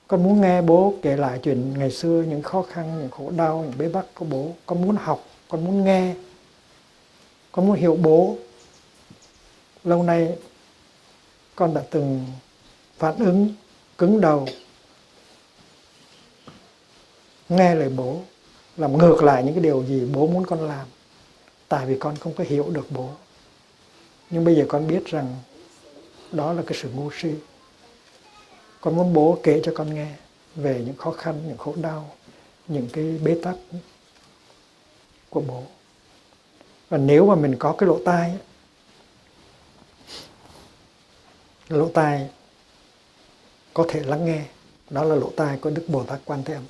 A: con muốn nghe bố kể lại chuyện ngày xưa, những khó khăn, những khổ đau, những bế tắc của bố. Con muốn học, con muốn nghe, con muốn hiểu bố. Lâu nay con đã từng phản ứng cứng đầu, nghe lời bố, làm ngược lại những cái điều gì bố muốn con làm, tại vì con không có hiểu được bố. Nhưng bây giờ con biết rằng đó là cái sự ngu si. Con muốn bố kể cho con nghe về những khó khăn, những khổ đau, những cái bế tắc của bố. Và nếu mà mình có cái lỗ tai có thể lắng nghe, đó là lỗ tai của Đức Bồ Tát Quan Thế Âm.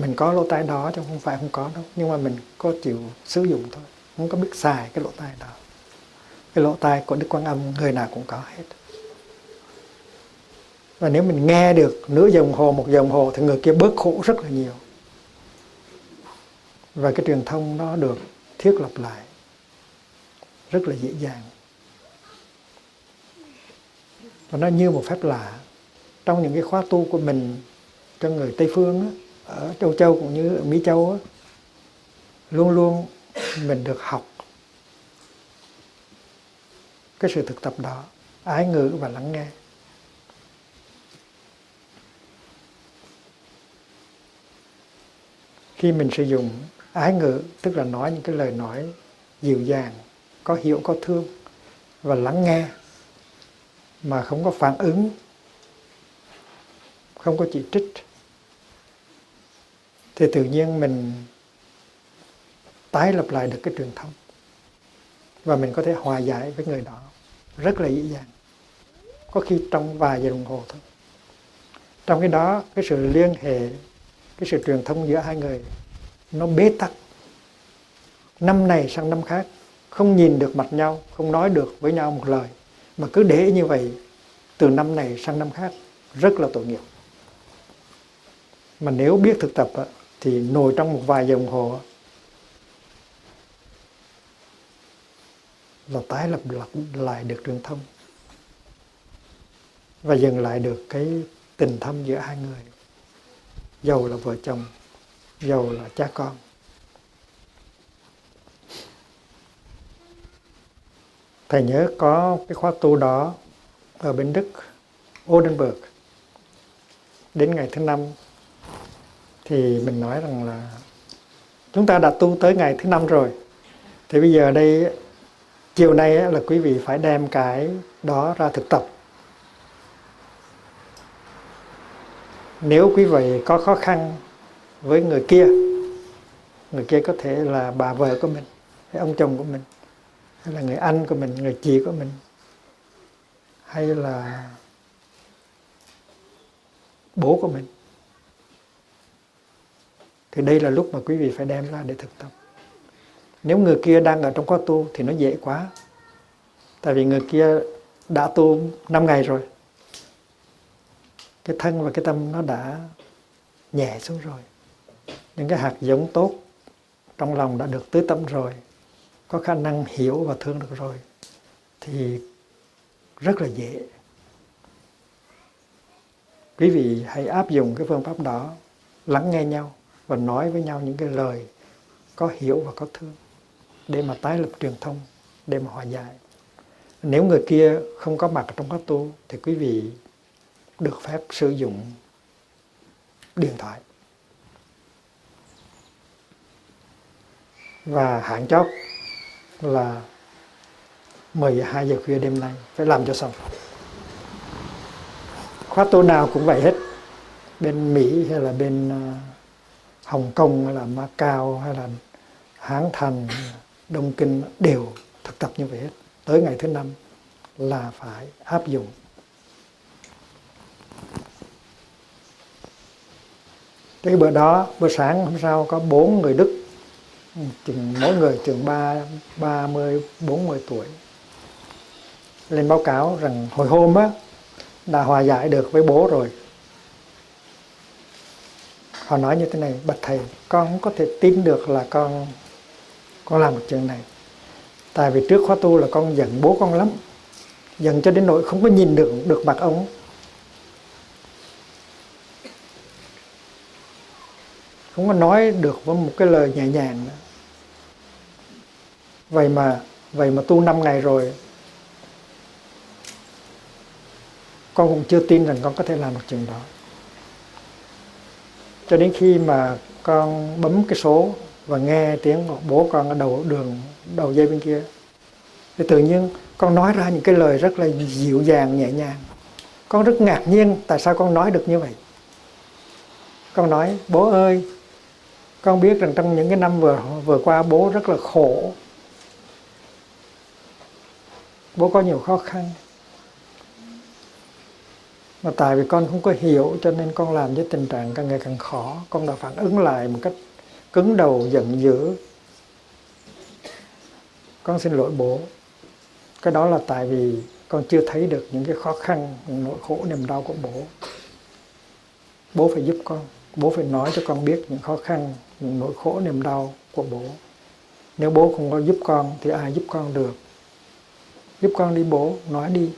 A: Mình có lỗ tai đó chứ không phải không có đâu, nhưng mà mình có chịu sử dụng thôi, không có biết xài cái lỗ tai đó. Cái lỗ tai của Đức Quan Âm người nào cũng có hết. Và nếu mình nghe được nửa giờ đồng hồ, 1 giờ đồng hồ thì người kia bớt khổ rất là nhiều. Và cái truyền thông nó được thiết lập lại rất là dễ dàng. Và nó như một phép lạ. Trong những cái khóa tu của mình cho người Tây Phương á, ở Châu Châu cũng như ở Mỹ Châu á, luôn luôn mình được học cái sự thực tập đó, ái ngữ và lắng nghe. Khi mình sử dụng ái ngữ, tức là nói những cái lời nói dịu dàng, có hiểu, có thương, và lắng nghe mà không có phản ứng, không có chỉ trích, thì tự nhiên mình tái lập lại được cái truyền thông. Và mình có thể hòa giải với người đó rất là dễ dàng. Có khi trong vài giờ đồng hồ thôi. Trong cái đó, cái sự liên hệ, cái sự truyền thông giữa hai người nó bế tắc. Năm này sang năm khác, không nhìn được mặt nhau, không nói được với nhau một lời, mà cứ để như vậy từ năm này sang năm khác rất là tội nghiệp. Mà nếu biết thực tập thì ngồi trong một vài giờ đồng hồ là tái lập lại được truyền thông và dừng lại được cái tình thâm giữa hai người, dầu là vợ chồng, dầu là cha con. Thầy nhớ có cái khóa tu đó ở bên Đức, Oldenburg. Đến ngày thứ 5 thì mình nói rằng là chúng ta đã tu tới ngày thứ 5 rồi. Thì bây giờ đây, chiều nay là quý vị phải đem cái đó ra thực tập. Nếu quý vị có khó khăn với người kia có thể là bà vợ của mình, hay ông chồng của mình, hay là người anh của mình, người chị của mình, hay là bố của mình, thì đây là lúc mà quý vị phải đem ra để thực tập. Nếu người kia đang ở trong khóa tu thì nó dễ quá. Tại vì người kia đã tu 5 ngày rồi. Cái thân và cái tâm nó đã nhẹ xuống rồi. Những cái hạt giống tốt trong lòng đã được tưới tẩm rồi, có khả năng hiểu và thương được rồi, thì rất là dễ. Quý vị hãy áp dụng cái phương pháp đó, lắng nghe nhau và nói với nhau những cái lời có hiểu và có thương để mà tái lập truyền thông, để mà hòa giải. Nếu người kia không có mặt trong khóa tu thì quý vị được phép sử dụng điện thoại. Và hạn chót là 12 giờ khuya đêm nay phải làm cho xong. Khóa tu nào cũng vậy hết. Bên Mỹ hay là bên Hồng Kông hay là Macau hay là Hán Thành, Đông Kinh đều thực tập như vậy hết. Tới ngày thứ 5 là phải áp dụng. Cái bữa đó, bữa sáng hôm sau có 4 người Đức, mỗi người chừng 30, 40 tuổi, lên báo cáo rằng hồi hôm đã hòa giải được với bố rồi. Họ nói như thế này: bạch thầy, con không có thể tin được là con làm một chuyện này. Tại vì trước khóa tu là con giận bố con lắm, giận cho đến nỗi không có nhìn được mặt ông. Không có nói được với một cái lời nhẹ nhàng nữa. Vậy mà tu 5 ngày rồi, con cũng chưa tin rằng con có thể làm được chuyện đó. Cho đến khi mà con bấm cái số và nghe tiếng của bố con ở đầu dây bên kia, thì tự nhiên con nói ra những cái lời rất là dịu dàng, nhẹ nhàng. Con rất ngạc nhiên tại sao con nói được như vậy. Con nói: bố ơi, con biết rằng trong những cái năm vừa qua bố rất là khổ. Bố có nhiều khó khăn. Mà tại vì con không có hiểu cho nên con làm cho tình trạng càng ngày càng khó. Con đã phản ứng lại một cách cứng đầu, giận dữ. Con xin lỗi bố. Cái đó là tại vì con chưa thấy được những cái khó khăn, những nỗi khổ niềm đau của bố. Bố phải giúp con. Bố phải nói cho con biết những khó khăn, những nỗi khổ niềm đau của bố. Nếu bố không có giúp con thì ai giúp con được? Giúp con đi bố, nói đi.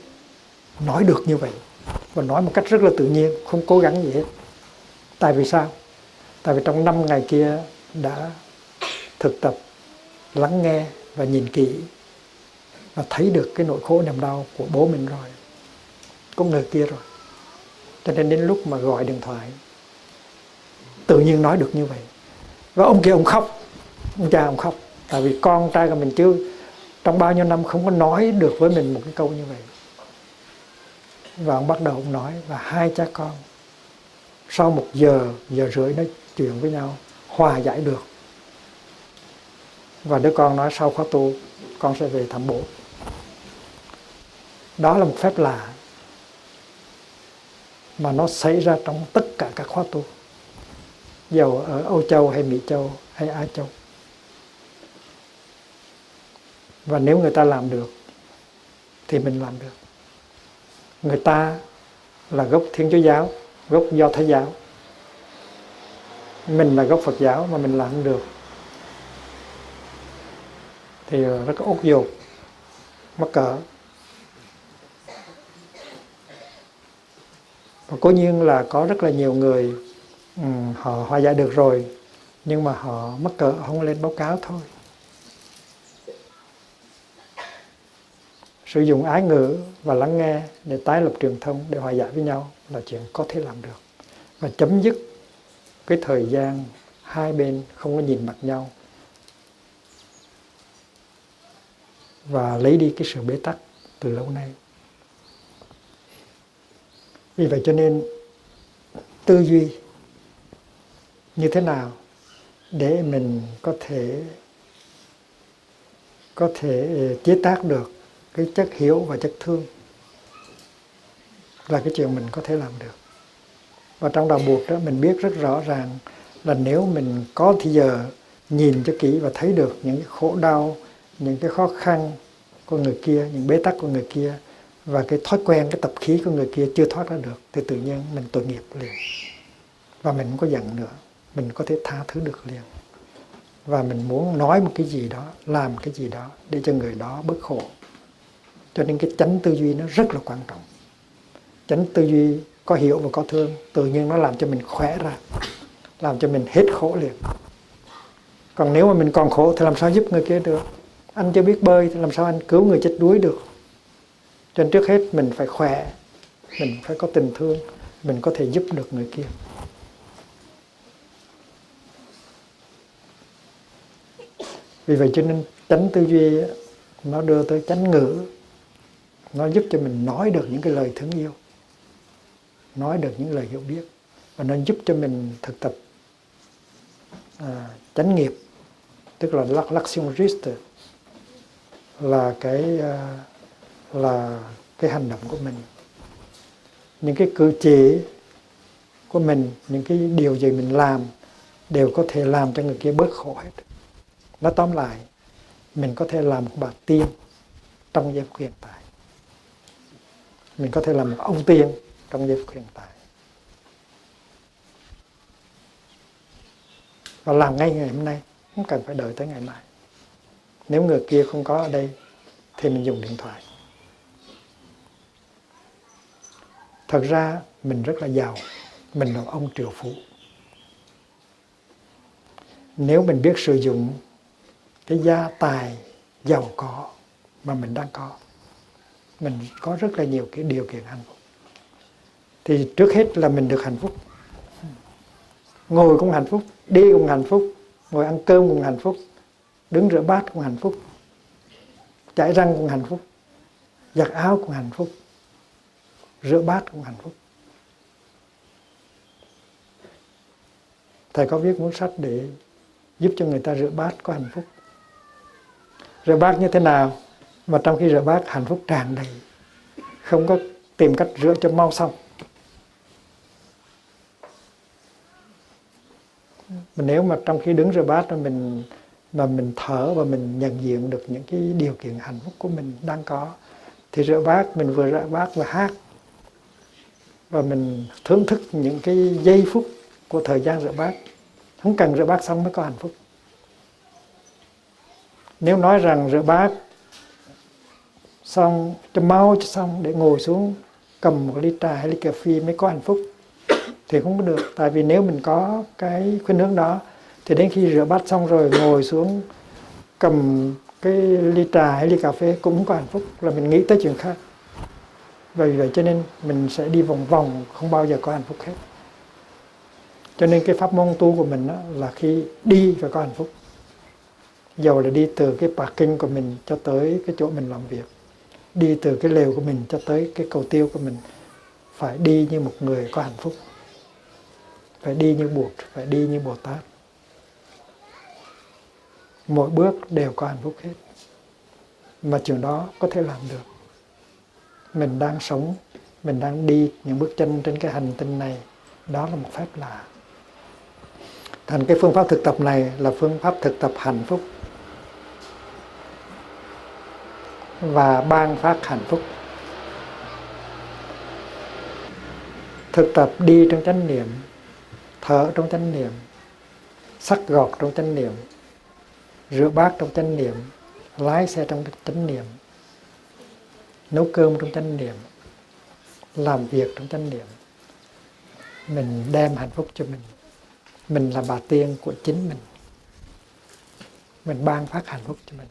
A: Nói được như vậy. Và nói một cách rất là tự nhiên, không cố gắng gì hết. Tại vì sao? Tại vì trong 5 ngày kia đã thực tập, lắng nghe và nhìn kỹ và thấy được cái nỗi khổ niềm đau của bố mình rồi, của người kia rồi. Cho nên đến lúc mà gọi điện thoại, tự nhiên nói được như vậy. Và ông kia ông khóc, ông cha ông khóc. Tại vì con trai của mình chứ trong bao nhiêu năm không có nói được với mình một cái câu như vậy. Và ông bắt đầu ông nói, và hai cha con sau 1 giờ, giờ rưỡi nói chuyện với nhau, hòa giải được. Và đứa con nói sau khóa tu con sẽ về thăm bố. Đó là một phép lạ mà nó xảy ra trong tất cả các khóa tu, dầu ở Âu Châu hay Mỹ Châu hay Á Châu. Và nếu người ta làm được thì mình làm được. người ta là gốc Thiên Chúa giáo, gốc Do Thái giáo, mình là gốc Phật giáo mà mình làm không được thì rất ốt dột, mắc cỡ. Và cố nhiên là có rất là nhiều người họ hòa giải được rồi, nhưng mà họ mắc cỡ không lên báo cáo thôi. Sử dụng ái ngữ và lắng nghe để tái lập truyền thông, để hòa giải với nhau là chuyện có thể làm được. Và chấm dứt cái thời gian hai bên không có nhìn mặt nhau và lấy đi cái sự bế tắc từ lâu nay. Vì vậy cho nên tư duy như thế nào để mình có thể chế tác được cái chất hiểu và chất thương là cái chuyện mình có thể làm được. Và trong đạo Bụt đó, mình biết rất rõ ràng là nếu mình có thì giờ nhìn cho kỹ và thấy được những cái khổ đau, những cái khó khăn của người kia, những bế tắc của người kia và cái thói quen, cái tập khí của người kia chưa thoát ra được, thì tự nhiên mình tội nghiệp liền. Và mình không có giận nữa, mình có thể tha thứ được liền. Và mình muốn nói một cái gì đó, làm cái gì đó để cho người đó bớt khổ. Cho nên cái chánh tư duy nó rất là quan trọng. Chánh tư duy có hiểu và có thương, tự nhiên nó làm cho mình khỏe ra, làm cho mình hết khổ liền. Còn nếu mà mình còn khổ thì làm sao giúp người kia được? Anh chưa biết bơi thì làm sao anh cứu người chết đuối được? Cho nên trước hết mình phải khỏe, mình phải có tình thương, mình có thể giúp được người kia. Vì vậy cho nên chánh tư duy nó đưa tới chánh ngữ, nó giúp cho mình nói được những cái lời thương yêu, nói được những lời hiểu biết, và nó giúp cho mình thực tập chánh nghiệp, tức là l'action juste, là cái hành động của mình, những cái cử chỉ của mình, những cái điều gì mình làm đều có thể làm cho người kia bớt khổ hết. Nói tóm lại, mình có thể làm một bà tiên trong giây phút hiện tại, mình có thể làm một ông tiên trong giây phút hiện tại, và làm ngay ngày hôm nay, không cần phải đợi tới ngày mai. Nếu người kia không có ở đây thì mình dùng điện thoại. Thật ra mình rất là giàu, mình là ông triệu phú. Nếu mình biết sử dụng cái gia tài giàu có mà mình đang có, mình có rất là nhiều cái điều kiện hạnh phúc, thì trước hết là mình được hạnh phúc. Ngồi cũng hạnh phúc, đi cũng hạnh phúc, ngồi ăn cơm cũng hạnh phúc, đứng rửa bát cũng hạnh phúc, chải răng cũng hạnh phúc, giặt áo cũng hạnh phúc, rửa bát cũng hạnh phúc. Thầy có viết cuốn sách để giúp cho người ta rửa bát có hạnh phúc. Rửa bát như thế nào mà trong khi rửa bát hạnh phúc tràn đầy, không có tìm cách rửa cho mau xong. Nếu mà trong khi đứng rửa bát mà mình thở và mình nhận diện được những cái điều kiện hạnh phúc của mình đang có, thì rửa bát, mình vừa rửa bát vừa hát, và mình thưởng thức những cái giây phút của thời gian rửa bát. Không cần rửa bát xong mới có hạnh phúc. Nếu nói rằng rửa bát xong cho mau cho xong để ngồi xuống cầm một ly trà hay ly cà phê mới có hạnh phúc thì không có được. Tại vì nếu mình có cái khuynh hướng đó thì đến khi rửa bát xong rồi ngồi xuống cầm cái ly trà hay ly cà phê cũng không có hạnh phúc, là mình nghĩ tới chuyện khác. Vì vậy cho nên mình sẽ đi vòng vòng, không bao giờ có hạnh phúc hết. Cho nên cái pháp môn tu của mình đó là khi đi phải có hạnh phúc. Dầu là đi từ cái parking của mình cho tới cái chỗ mình làm việc, đi từ cái lều của mình cho tới cái cầu tiêu của mình, phải đi như một người có hạnh phúc, phải đi như Bụt, phải đi như Bồ Tát. Mỗi bước đều có hạnh phúc hết. Mà chuyện đó có thể làm được. Mình đang sống, mình đang đi những bước chân trên cái hành tinh này, đó là một phép lạ. Thành cái phương pháp thực tập này là phương pháp thực tập hạnh phúc và ban phát hạnh phúc. Thực tập đi trong chánh niệm, thở trong chánh niệm, xắt gọt trong chánh niệm, rửa bát trong chánh niệm, lái xe trong chánh niệm, nấu cơm trong chánh niệm, làm việc trong chánh niệm. Mình đem hạnh phúc cho mình. Mình là bà tiên của chính mình. Mình ban phát hạnh phúc cho mình.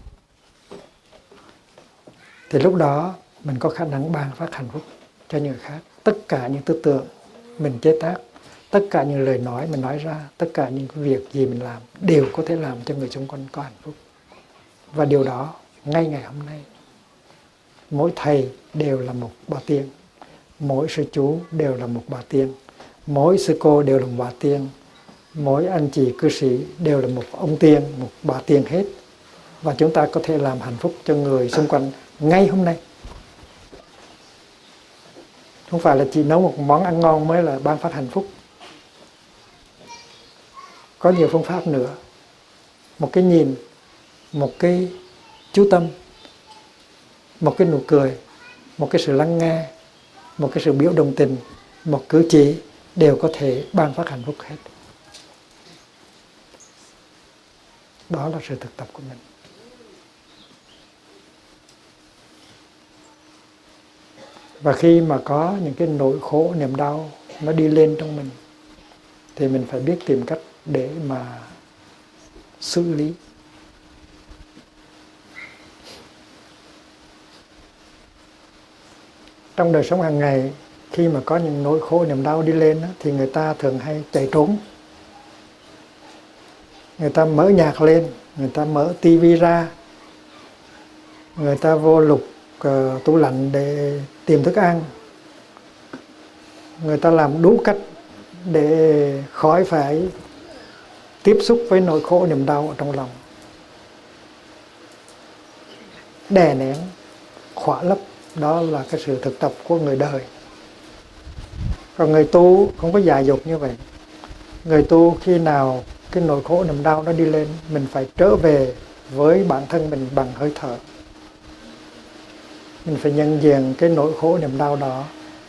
A: Thì lúc đó mình có khả năng ban phát hạnh phúc cho người khác. Tất cả những tư tưởng mình chế tác, tất cả những lời nói mình nói ra, tất cả những việc gì mình làm đều có thể làm cho người xung quanh có hạnh phúc. Và điều đó ngay ngày hôm nay, mỗi thầy đều là một bà tiên, mỗi sư chú đều là một bà tiên, mỗi sư cô đều là một bà tiên, mỗi anh chị cư sĩ đều là một ông tiên, một bà tiên hết. Và chúng ta có thể làm hạnh phúc cho người xung quanh ngay hôm nay. Không phải là chỉ nấu một món ăn ngon mới là ban phát hạnh phúc. Có nhiều phương pháp nữa. Một cái nhìn, một cái chú tâm, một cái nụ cười, một cái sự lắng nghe, một cái sự biểu đồng tình, một cử chỉ đều có thể ban phát hạnh phúc hết. Đó là sự thực tập của mình. Và khi mà có những cái nỗi khổ, niềm đau nó đi lên trong mình, thì mình phải biết tìm cách để mà xử lý. Trong đời sống hàng ngày, khi mà có những nỗi khổ, niềm đau đi lên thì người ta thường hay chạy trốn. Người ta mở nhạc lên, người ta mở tivi ra, người ta vô lục tủ lạnh để tìm thức ăn. Người ta làm đủ cách để khỏi phải tiếp xúc với nỗi khổ niềm đau ở trong lòng. Đè nén, khỏa lấp, đó là cái sự thực tập của người đời. Còn người tu không có dại dột như vậy. Người tu khi nào cái nỗi khổ niềm đau nó đi lên, mình phải trở về với bản thân mình bằng hơi thở. Mình phải nhận diện cái nỗi khổ niềm đau đó,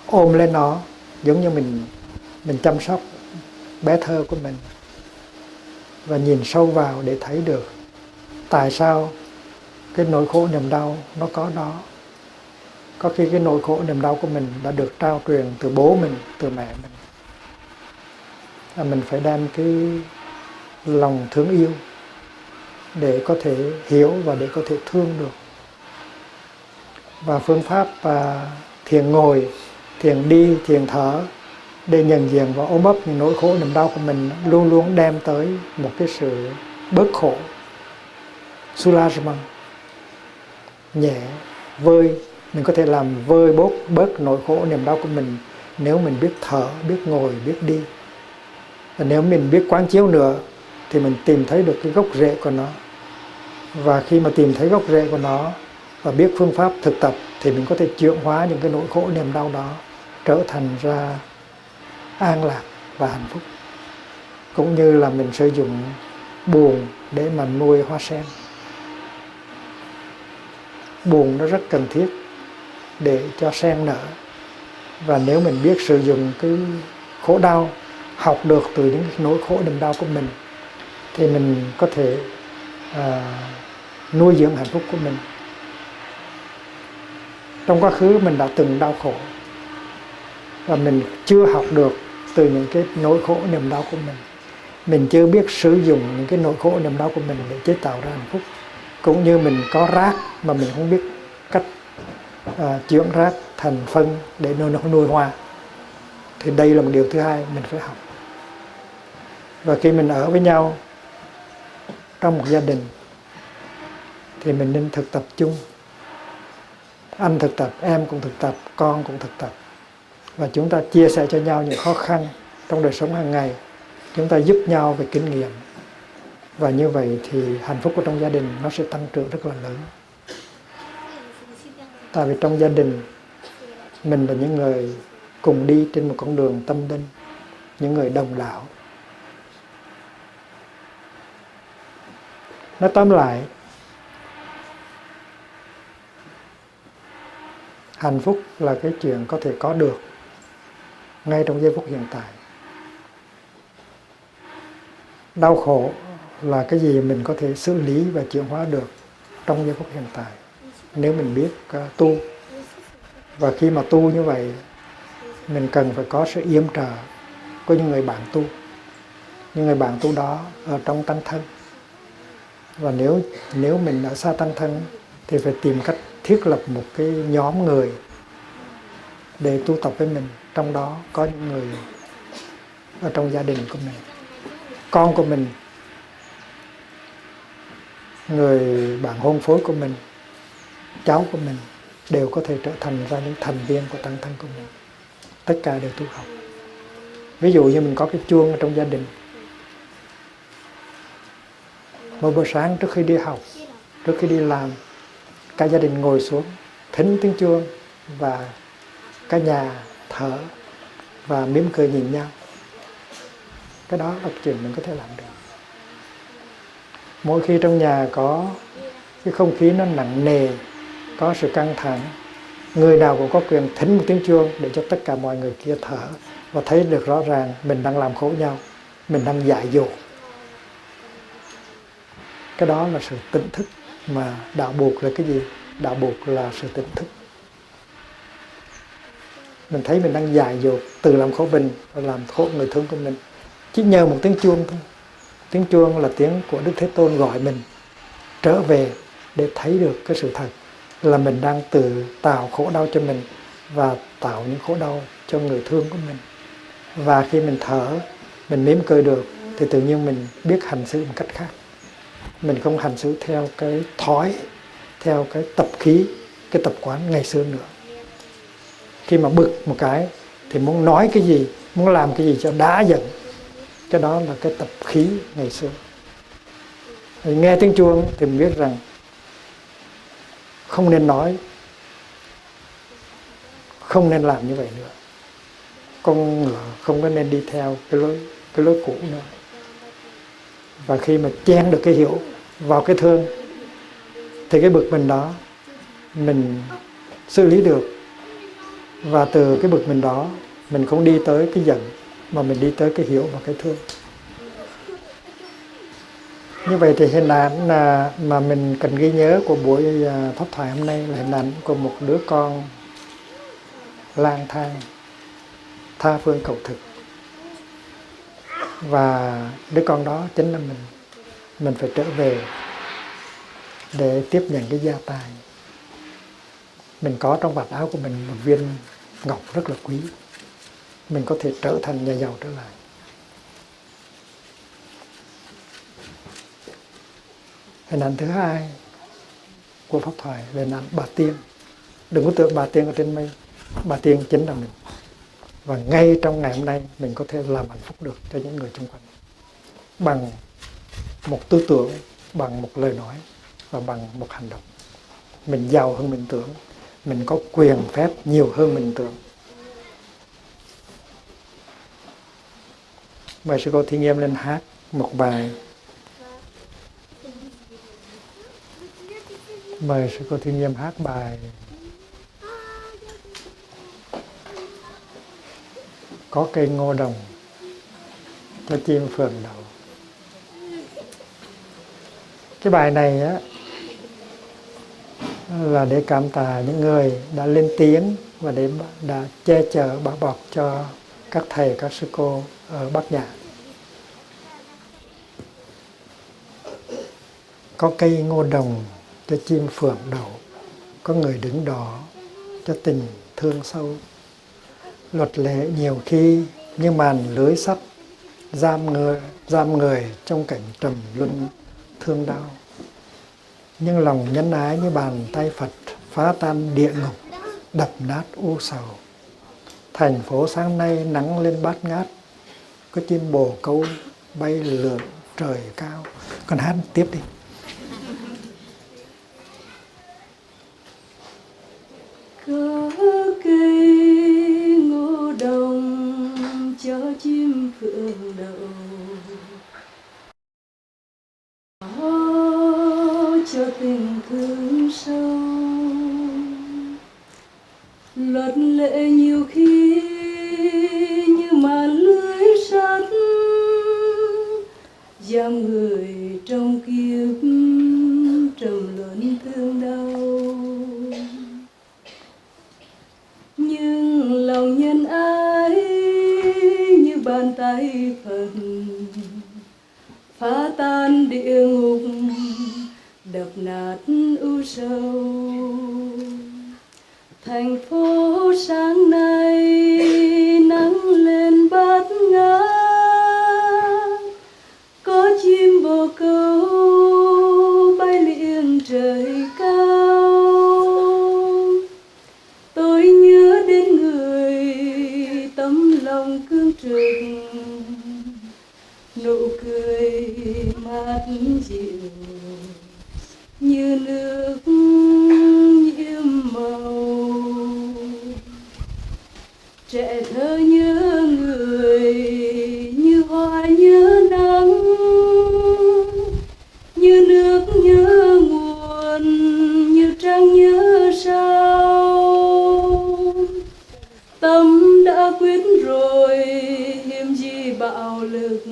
A: ôm lên nó, giống như mình chăm sóc bé thơ của mình. Và nhìn sâu vào để thấy được tại sao cái nỗi khổ niềm đau nó có đó. Có khi cái nỗi khổ niềm đau của mình đã được trao truyền từ bố mình, từ mẹ mình. Và mình phải đem cái lòng thương yêu để có thể hiểu và để có thể thương được. Và phương pháp thiền ngồi, thiền đi, thiền thở để nhận diện và ôm ấp những nỗi khổ niềm đau của mình luôn luôn đem tới một cái sự bớt khổ, soulagement, nhẹ, vơi. Mình có thể làm vơi bớt nỗi khổ niềm đau của mình nếu mình biết thở, biết ngồi, biết đi. Và nếu mình biết quán chiếu nữa thì mình tìm thấy được cái gốc rễ của nó. Và khi mà tìm thấy gốc rễ của nó và biết phương pháp thực tập thì mình có thể chuyển hóa những cái nỗi khổ niềm đau đó trở thành ra an lạc và hạnh phúc. Cũng như là mình sử dụng buồn để mà nuôi hoa sen. Buồn nó rất cần thiết để cho sen nở. Và nếu mình biết sử dụng cái khổ đau, học được từ những nỗi khổ niềm đau của mình, thì mình có thể nuôi dưỡng hạnh phúc của mình. Trong quá khứ mình đã từng đau khổ và mình chưa học được từ những cái nỗi khổ niềm đau của mình. Mình chưa biết sử dụng những cái nỗi khổ niềm đau của mình để chế tạo ra hạnh phúc. Cũng như mình có rác mà mình không biết cách chuyển rác thành phân để nuôi hoa. Thì đây là một điều thứ hai mình phải học. Và khi mình ở với nhau trong một gia đình thì mình nên thực tập chung. Anh thực tập, em cũng thực tập, con cũng thực tập. Và chúng ta chia sẻ cho nhau những khó khăn trong đời sống hàng ngày. Chúng ta giúp nhau về kinh nghiệm. Và như vậy thì hạnh phúc của trong gia đình nó sẽ tăng trưởng rất là lớn. Tại vì trong gia đình mình là những người cùng đi trên một con đường tâm linh, những người đồng đạo. Nói tóm lại, hạnh phúc là cái chuyện có thể có được ngay trong giây phút hiện tại. Đau khổ là cái gì mình có thể xử lý và chuyển hóa được trong giây phút hiện tại, nếu mình biết tu. Và khi mà tu như vậy, mình cần phải có sự yểm trợ của những người bạn tu. Những người bạn tu đó ở trong tăng thân. Và nếu mình ở xa tăng thân thì phải tìm cách thiết lập một cái nhóm người để tu tập với mình. Trong đó có những người ở trong gia đình của mình, con của mình, người bạn hôn phối của mình, cháu của mình, đều có thể trở thành ra những thành viên của tăng thân của mình. Tất cả đều tu học. Ví dụ như mình có cái chuông ở trong gia đình. Một buổi sáng trước khi đi học, trước khi đi làm, cả gia đình ngồi xuống, thính tiếng chuông và cả nhà thở và mỉm cười nhìn nhau. Cái đó là chuyện mình có thể làm được. Mỗi khi trong nhà có cái không khí nó nặng nề, có sự căng thẳng, người nào cũng có quyền thính một tiếng chuông để cho tất cả mọi người kia thở và thấy được rõ ràng mình đang làm khổ nhau, mình đang dại dột. Cái đó là sự tỉnh thức, mà đạo buộc là cái gì? Đạo buộc là sự tỉnh thức. Mình thấy mình đang dại dột, từ làm khổ mình và làm khổ người thương của mình. Chỉ nhờ một tiếng chuông thôi. Tiếng chuông là tiếng của Đức Thế Tôn gọi mình trở về để thấy được cái sự thật là mình đang tự tạo khổ đau cho mình và tạo những khổ đau cho người thương của mình. Và khi mình thở, mình mỉm cười được thì tự nhiên mình biết hành xử một cách khác. Mình không hành xử theo cái thói, theo cái tập khí, cái tập quán ngày xưa nữa. Khi mà bực một cái thì muốn nói cái gì, muốn làm cái gì cho đã giận. Cái đó là cái tập khí ngày xưa. Thì nghe tiếng chuông thì mình biết rằng không nên nói, không nên làm như vậy nữa. Con ngựa không có nên đi theo cái lối cũ nữa. Và khi mà chen được cái hiểu vào cái thương thì cái bực mình đó mình xử lý được. Và từ cái bực mình đó mình không đi tới cái giận mà mình đi tới cái hiểu và cái thương. Như vậy thì hình ảnh mà mình cần ghi nhớ của buổi pháp thoại hôm nay là hình ảnh của một đứa con lang thang tha phương cầu thực. Và đứa con đó chính là mình. Mình phải trở về để tiếp nhận cái gia tài. Mình có trong vạt áo của mình một viên ngọc rất là quý. Mình có thể trở thành nhà giàu trở lại. Hình ảnh thứ hai của pháp thoại là hình ảnh bà Tiên. Đừng có tưởng bà Tiên ở trên mây. Bà Tiên chính là mình. Và ngay trong ngày hôm nay mình có thể làm hạnh phúc được cho những người xung quanh. Bằng một tư tưởng, bằng một lời nói và bằng một hành động. Mình giàu hơn mình tưởng. Mình có quyền phép nhiều hơn mình tưởng. Mời sư cô Thi Nghiêm lên hát một bài. Mời sư cô Thi Nghiêm hát bài Có cây ngô đồng cho chim phượng đậu. Cái bài này á là để cảm tạ những người đã lên tiếng và đã che chở bảo bọc cho các thầy, các sư cô ở Bát Nhã. Có cây ngô đồng cho chim phượng đậu, có người đứng đó cho tình thương sâu. Luật lệ nhiều khi như màn lưới sắt giam người trong cảnh trầm luân thương đau. Nhưng lòng nhân ái như bàn tay Phật phá tan địa ngục, đập nát u sầu. Thành phố sáng nay nắng lên bát ngát, có chim bồ câu bay lượn trời cao. Con hát tiếp đi.
C: Có cây ngô đồng cho chim phượng đậu, cho tình thương sâu. Luật lệ nhiều khi tay Phật phá tan địa ngục đập nát u sầu. Thành phố sáng nay nắng lên bát ngát, có chim bồ câu bay liệng trời cao. Tôi nhớ đến người tấm lòng cương trực, nụ cười mát dịu như nước nhiễm màu. Trẻ thơ nhớ người như hoa nhớ nắng, như nước nhớ nguồn, như trăng nhớ sao. Tâm đã quyết rồi hiếm gì bạo lực,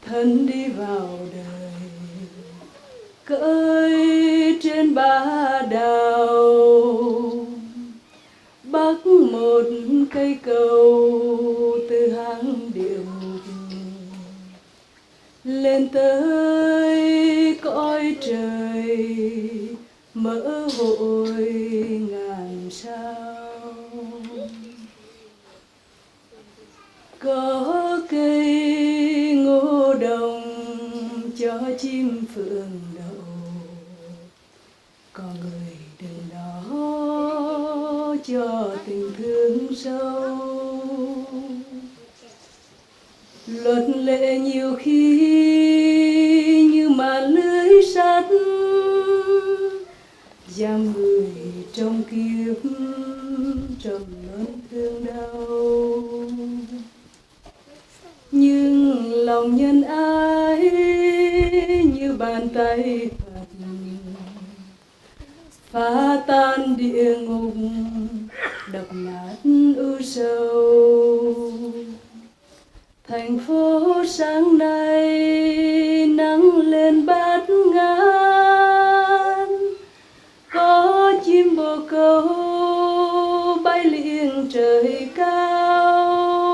C: thân đi vào đời cơi trên bá đào. Bắc một cây cầu từ hang địa ngục lên tới cõi trời, mở hội ngàn sao. Có cây ngô đồng cho chim phượng đậu, có người đứng đó cho tình thương sâu. Luật lệ nhiều khi như màn lưới sắt, giam người trong kiếp trầm luân thương đau. Nhưng lòng nhân ái như bàn tay Phật phá tan địa ngục đập nát u sầu. Thành phố sáng nay nắng lên bát ngát, có chim bồ câu bay liệng trời cao.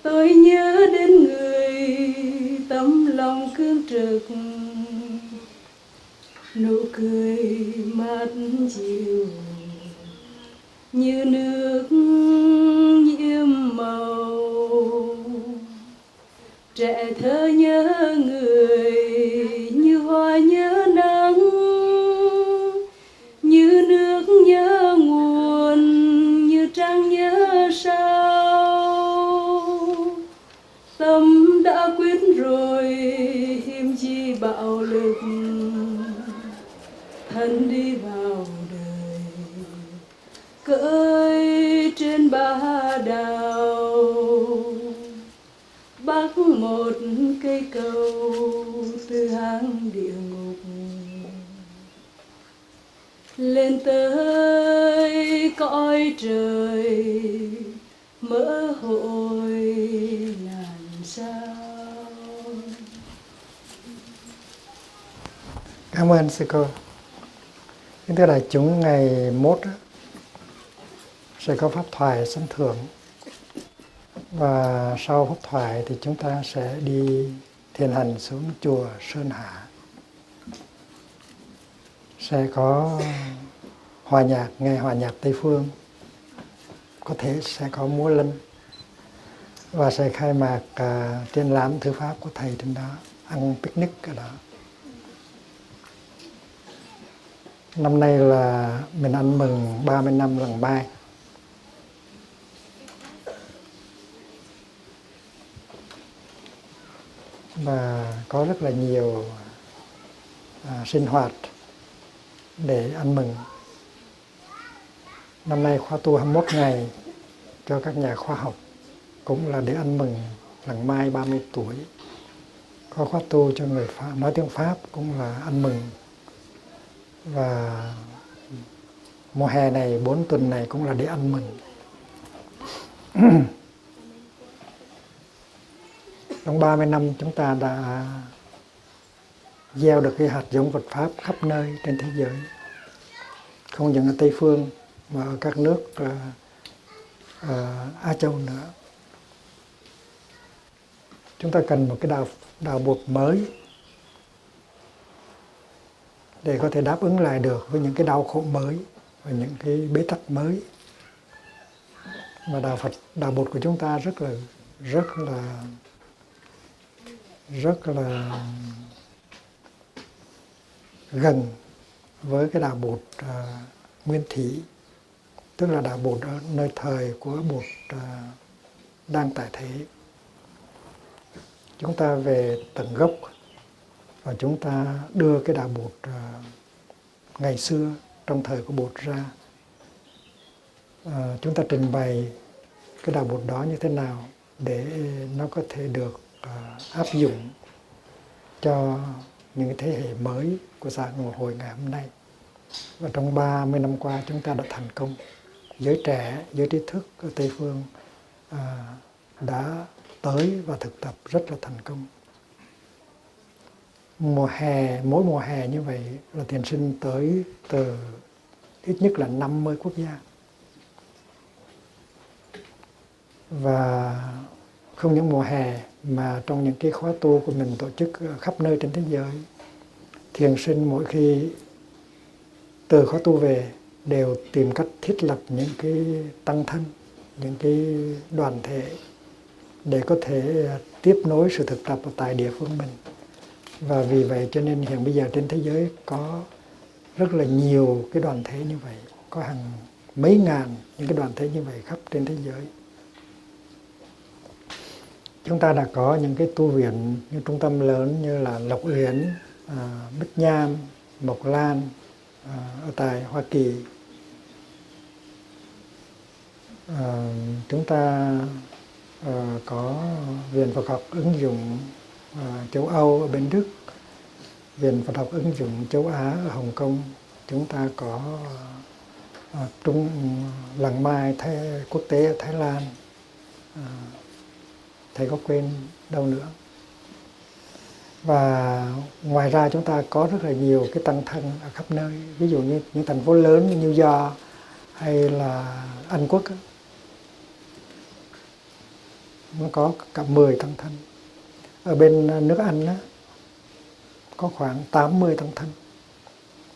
C: Tôi nhớ đến người tấm lòng cương trực, nụ cười mát dịu như nước nhiễm màu. Trẻ thơ nhớ người như hoa nhớ nắng, như nước nhớ nguồn, như trăng nhớ sao. Tâm đã quyết rồi hiếm chi bạo lực, thân đi vào đời cơi trên bá đào. Bắc một cây cầu từ hang địa ngục lên tới cõi trời, mở hội ngàn sao.
A: Cảm ơn sư cô. Kính thưa đại chúng, ngày mốt sẽ có pháp thoại sân thượng, và sau pháp thoại thì chúng ta sẽ đi thiền hành xuống chùa Sơn Hà. Sẽ có hòa nhạc, ngày hòa nhạc Tây Phương, có thể sẽ có múa lân, và sẽ khai mạc triển lãm thư pháp của thầy trên đó, ăn picnic ở đó. Năm nay là mình ăn mừng 30 năm Làng Mai. Và có rất là nhiều sinh hoạt để ăn mừng. Năm nay khóa tu 21 ngày cho các nhà khoa học, cũng là để ăn mừng Làng Mai 30 tuổi. Có khóa tu cho người Pháp, nói tiếng Pháp, cũng là ăn mừng. Và mùa hè này, 4 tuần này cũng là để ăn mừng. Trong 30 năm chúng ta đã gieo được cái hạt giống Phật Pháp khắp nơi trên thế giới. Không những ở Tây Phương mà ở các nước Á Châu nữa. Chúng ta cần một cái đạo Bụt mới để có thể đáp ứng lại được với những cái đau khổ mới và những cái bế tắc mới. Mà đạo Bụt của chúng ta rất là gần với cái đạo Bụt nguyên thủy, tức là đạo Bụt ở nơi thời của Bụt đang tại thế. Chúng ta về tận gốc và chúng ta đưa cái đạo Bụt ngày xưa trong thời của Bụt ra. Chúng ta trình bày cái đạo Bụt đó như thế nào để nó có thể được áp dụng cho những cái thế hệ mới của xã hội ngày hôm nay. Và trong 30 năm qua chúng ta đã thành công. Giới trẻ, giới trí thức ở Tây Phương đã tới và thực tập rất là thành công. Mỗi mùa hè như vậy là thiền sinh tới từ ít nhất là 50 quốc gia. Và không những mùa hè mà trong những cái khóa tu của mình tổ chức khắp nơi trên thế giới, thiền sinh mỗi khi từ khóa tu về đều tìm cách thiết lập những cái tăng thân, những cái đoàn thể để có thể tiếp nối sự thực tập ở tại địa phương mình. Và vì vậy cho nên hiện bây giờ trên thế giới có rất là nhiều cái đoàn thể như vậy, có hàng mấy ngàn những cái đoàn thể như vậy khắp trên thế giới. Chúng ta đã có những cái tu viện, những trung tâm lớn như là Lộc Uyển, Bích Nham, Mộc Lan ở tại Hoa Kỳ. Chúng ta có Viện Phật học ứng dụng châu Âu ở bên Đức, Viện Phật học ứng dụng châu Á ở Hồng Kông. Chúng ta có Làng Mai quốc tế ở Thái Lan. Thầy có quên đâu nữa. Và ngoài ra chúng ta có rất là nhiều cái tăng thân ở khắp nơi. Ví dụ như những thành phố lớn như New York hay là Anh Quốc ấy, nó có cả 10 tăng thân. Ở bên nước Anh á, có khoảng 80 tăng thân.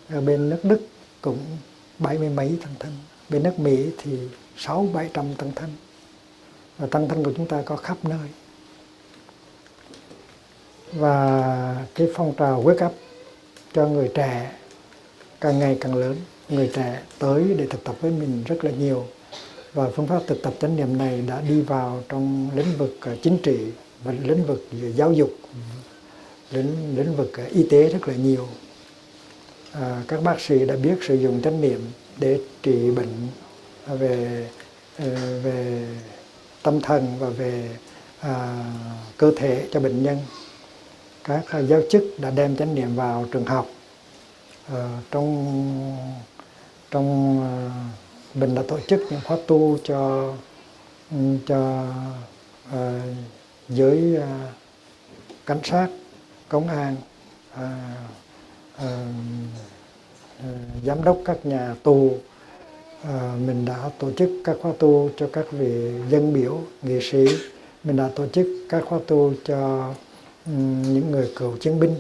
A: Ở bên nước Đức cũng 70 mấy tăng thân. Bên nước Mỹ thì 600-700 tăng thân. Và tăng thân của chúng ta có khắp nơi. Và cái phong trào wake up cho người trẻ càng ngày càng lớn. Người trẻ tới để thực tập với mình rất là nhiều. Và phương pháp thực tập chánh niệm này đã đi vào trong lĩnh vực chính trị và lĩnh vực giáo dục, lĩnh vực y tế rất là nhiều. Các bác sĩ đã biết sử dụng chánh niệm để trị bệnh về tâm thần và về cơ thể cho bệnh nhân. Các giáo chức đã đem chánh niệm vào trường học. Mình đã tổ chức những khóa tu cho giới cảnh sát, công an, giám đốc các nhà tù. Mình đã tổ chức các khóa tu cho các vị dân biểu, nghệ sĩ. Mình đã tổ chức các khóa tu cho những người cựu chiến binh.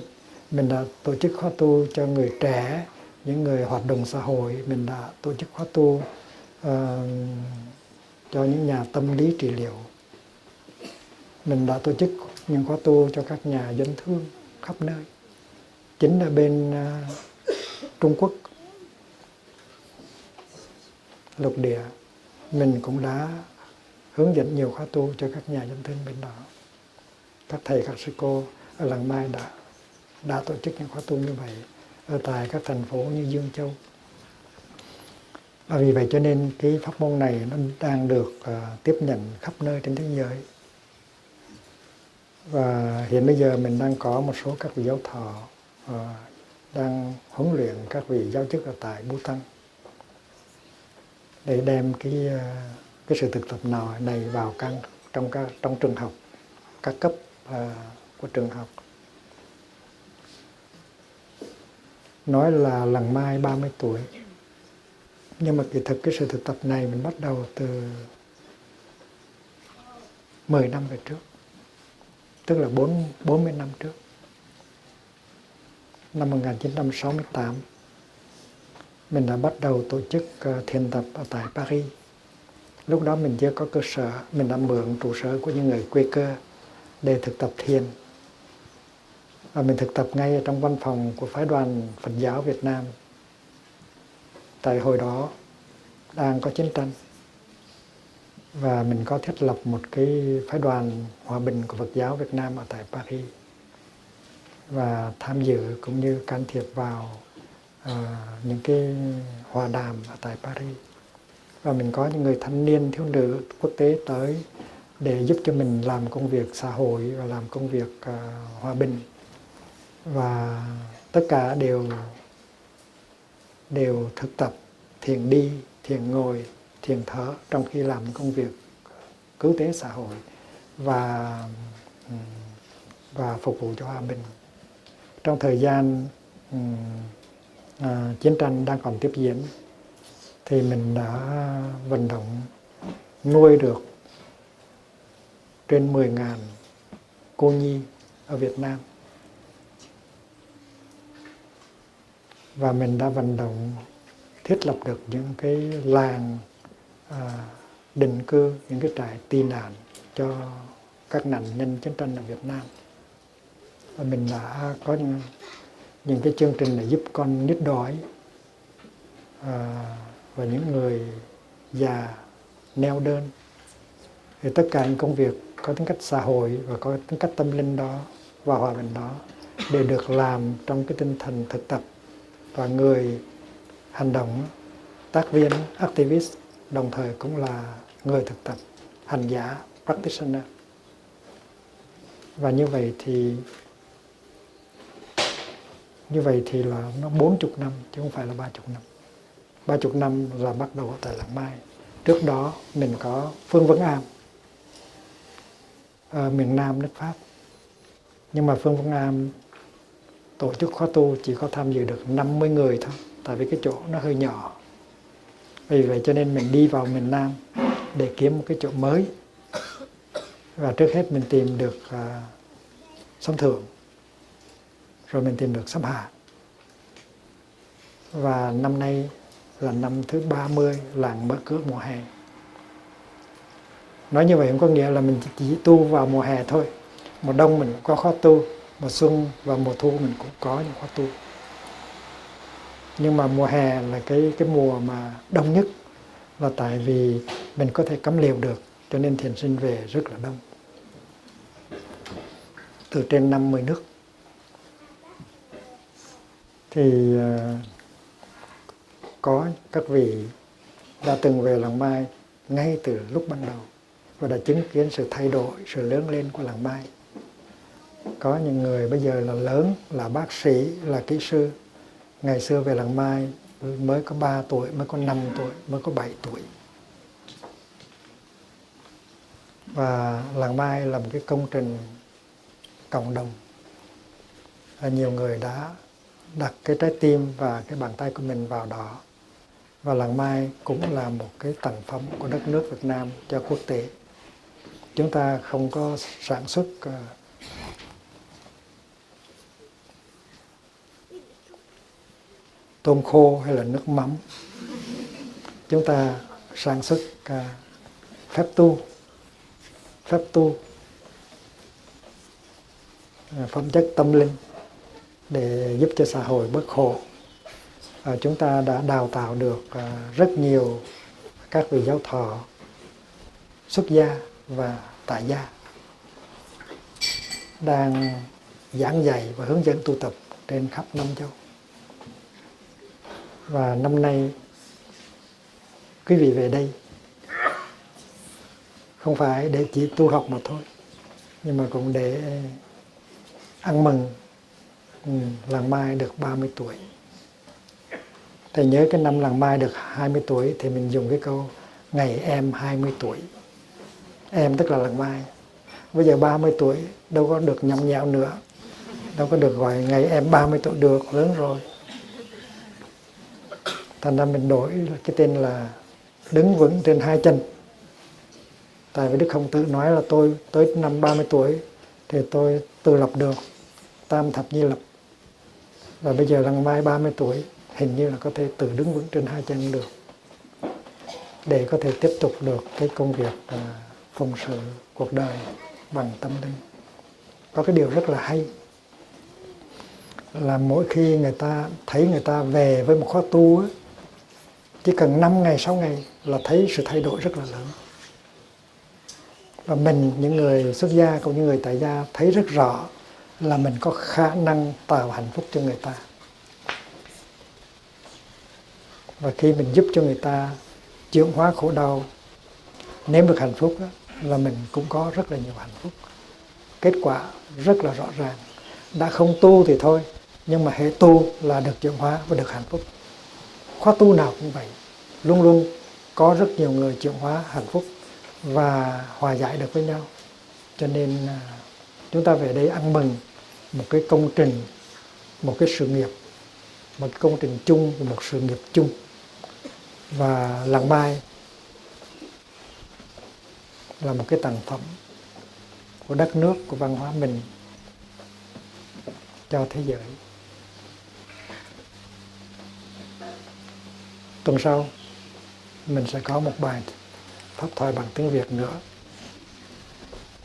A: Mình đã tổ chức khóa tu cho người trẻ, những người hoạt động xã hội. Mình đã tổ chức khóa tu cho những nhà tâm lý trị liệu. Mình đã tổ chức những khóa tu cho các nhà dân thương khắp nơi. Chính ở bên Trung Quốc, lục địa, mình cũng đã hướng dẫn nhiều khóa tu cho các nhà dân thương bên đó. Các thầy, các sư cô ở Làng Mai đã tổ chức những khóa tu như vậy ở tại các thành phố như Dương Châu. Và vì vậy cho nên cái pháp môn này nó đang được tiếp nhận khắp nơi trên thế giới. Và hiện bây giờ mình đang có một số các vị giáo thọ đang huấn luyện các vị giáo chức ở tại Bhutan để đem cái sự thực tập này vào trong trường học, các cấp của trường học. Nói là Làng Mai 30 tuổi, nhưng mà kỳ thực cái sự thực tập này mình bắt đầu từ 10 năm về trước, tức là 40 năm trước. Năm 1968, mình đã bắt đầu tổ chức thiền tập ở tại Paris. Lúc đó mình chưa có cơ sở, mình đã mượn trụ sở của những người quê cơ để thực tập thiền. Và mình thực tập ngay ở trong văn phòng của Phái đoàn Phật giáo Việt Nam. Tại hồi đó đang có chiến tranh. Và mình có thiết lập một cái phái đoàn hòa bình của Phật giáo Việt Nam ở tại Paris. Và tham dự cũng như can thiệp vào những cái hòa đàm ở tại Paris. Và mình có những người thanh niên, thiếu nữ quốc tế tới để giúp cho mình làm công việc xã hội và làm công việc hòa bình. Và tất cả đều thực tập thiền đi, thiền ngồi, thiền thở trong khi làm công việc cứu tế xã hội và phục vụ cho hòa bình. Trong thời gian chiến tranh đang còn tiếp diễn thì mình đã vận động nuôi được trên 10.000 cô nhi ở Việt Nam. Và mình đã vận động thiết lập được những cái làng định cư, những cái trại tị nạn cho các nạn nhân chiến tranh ở Việt Nam. Và mình đã có những cái chương trình để giúp con nít đói và những người già neo đơn. Thì tất cả những công việc có tính cách xã hội và có tính cách tâm linh đó và hòa bình đó đều được làm trong cái tinh thần thực tập. Và người hành động, tác viên, activist đồng thời cũng là người thực tập, hành giả, practitioner. Và như vậy thì là nó 40 năm chứ không phải là 30 năm. 30 năm là bắt đầu tại Làng Mai. Trước đó mình có Phương Vân Am ở miền Nam nước Pháp. Nhưng mà Phương Vân Am tổ chức khóa tu chỉ có tham dự được 50 người thôi. Tại vì cái chỗ nó hơi nhỏ. Vì vậy cho nên mình đi vào miền Nam để kiếm một cái chỗ mới. Và trước hết mình tìm được Sông Thượng. Rồi mình tìm được Sông Hạ. Và năm nay là năm thứ 30 làng mở cửa mùa hè. Nói như vậy không có nghĩa là mình chỉ tu vào mùa hè thôi. Mùa đông mình cũng có khóa tu, mùa xuân và mùa thu mình cũng có những khóa tu. Nhưng mà mùa hè là cái mùa mà đông nhất, là tại vì mình có thể cắm lều được, cho nên thiền sinh về rất là đông. Từ trên 50 nước. Thì có các vị đã từng về Làng Mai ngay từ lúc ban đầu và đã chứng kiến sự thay đổi, sự lớn lên của Làng Mai. Có những người bây giờ là lớn, là bác sĩ, là kỹ sư. Ngày xưa về Làng Mai mới có 3 tuổi, mới có 5 tuổi, mới có 7 tuổi. Và Làng Mai là một cái công trình cộng đồng. Nhiều người đã đặt cái trái tim và cái bàn tay của mình vào đó. Và Làng Mai cũng là một cái tặng phẩm của đất nước Việt Nam cho quốc tế. Chúng ta không có sản xuất tôm khô hay là nước mắm. Chúng ta sản xuất phép tu, phẩm chất tâm linh để giúp cho xã hội bớt khổ. Chúng ta đã đào tạo được rất nhiều các vị giáo thọ xuất gia và tại gia đang giảng dạy và hướng dẫn tu tập trên khắp năm châu. Và năm nay quý vị về đây không phải để chỉ tu học mà thôi, nhưng mà cũng để ăn mừng Làng Mai được 30 tuổi. Thầy nhớ cái năm Làng Mai được 20 tuổi thì mình dùng cái câu ngày em 20 tuổi. Em tức là Làng Mai. Bây giờ 30 tuổi đâu có được nhõng nhẽo nữa. Đâu có được gọi ngày em 30 tuổi được, lớn rồi. Thành ra mình đổi cái tên là đứng vững trên hai chân. Tại vì Đức Khổng Tử nói là tôi tới năm 30 tuổi thì tôi tự lập được Tam Thập Nhi Lập. Và bây giờ Lăng Mai 30 tuổi hình như là có thể tự đứng vững trên hai chân được, để có thể tiếp tục được cái công việc phụng sự cuộc đời bằng tâm linh. Có cái điều rất là hay là mỗi khi người ta thấy người ta về với một khóa tu á, chỉ cần 5 ngày 6 ngày là thấy sự thay đổi rất là lớn. Và mình, những người xuất gia cũng như người tại gia, thấy rất rõ là mình có khả năng tạo hạnh phúc cho người ta. Và khi mình giúp cho người ta chuyển hóa khổ đau, nếm được hạnh phúc đó, là mình cũng có rất là nhiều hạnh phúc. Kết quả rất là rõ ràng. Đã không tu thì thôi, nhưng mà hệ tu là được chuyển hóa và được hạnh phúc. Khóa tu nào cũng vậy, luôn luôn có rất nhiều người chuyển hóa hạnh phúc và hòa giải được với nhau. Cho nên chúng ta về đây ăn mừng một cái công trình, một cái sự nghiệp, một cái công trình chung, một sự nghiệp chung. Và Làng Mai là một cái tặng phẩm của đất nước, của văn hóa mình cho thế giới. Tuần sau mình sẽ có một bài pháp thoại bằng tiếng Việt nữa.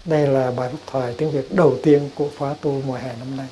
A: Đây là bài pháp thoại tiếng Việt đầu tiên của khóa tu mùa hè năm nay.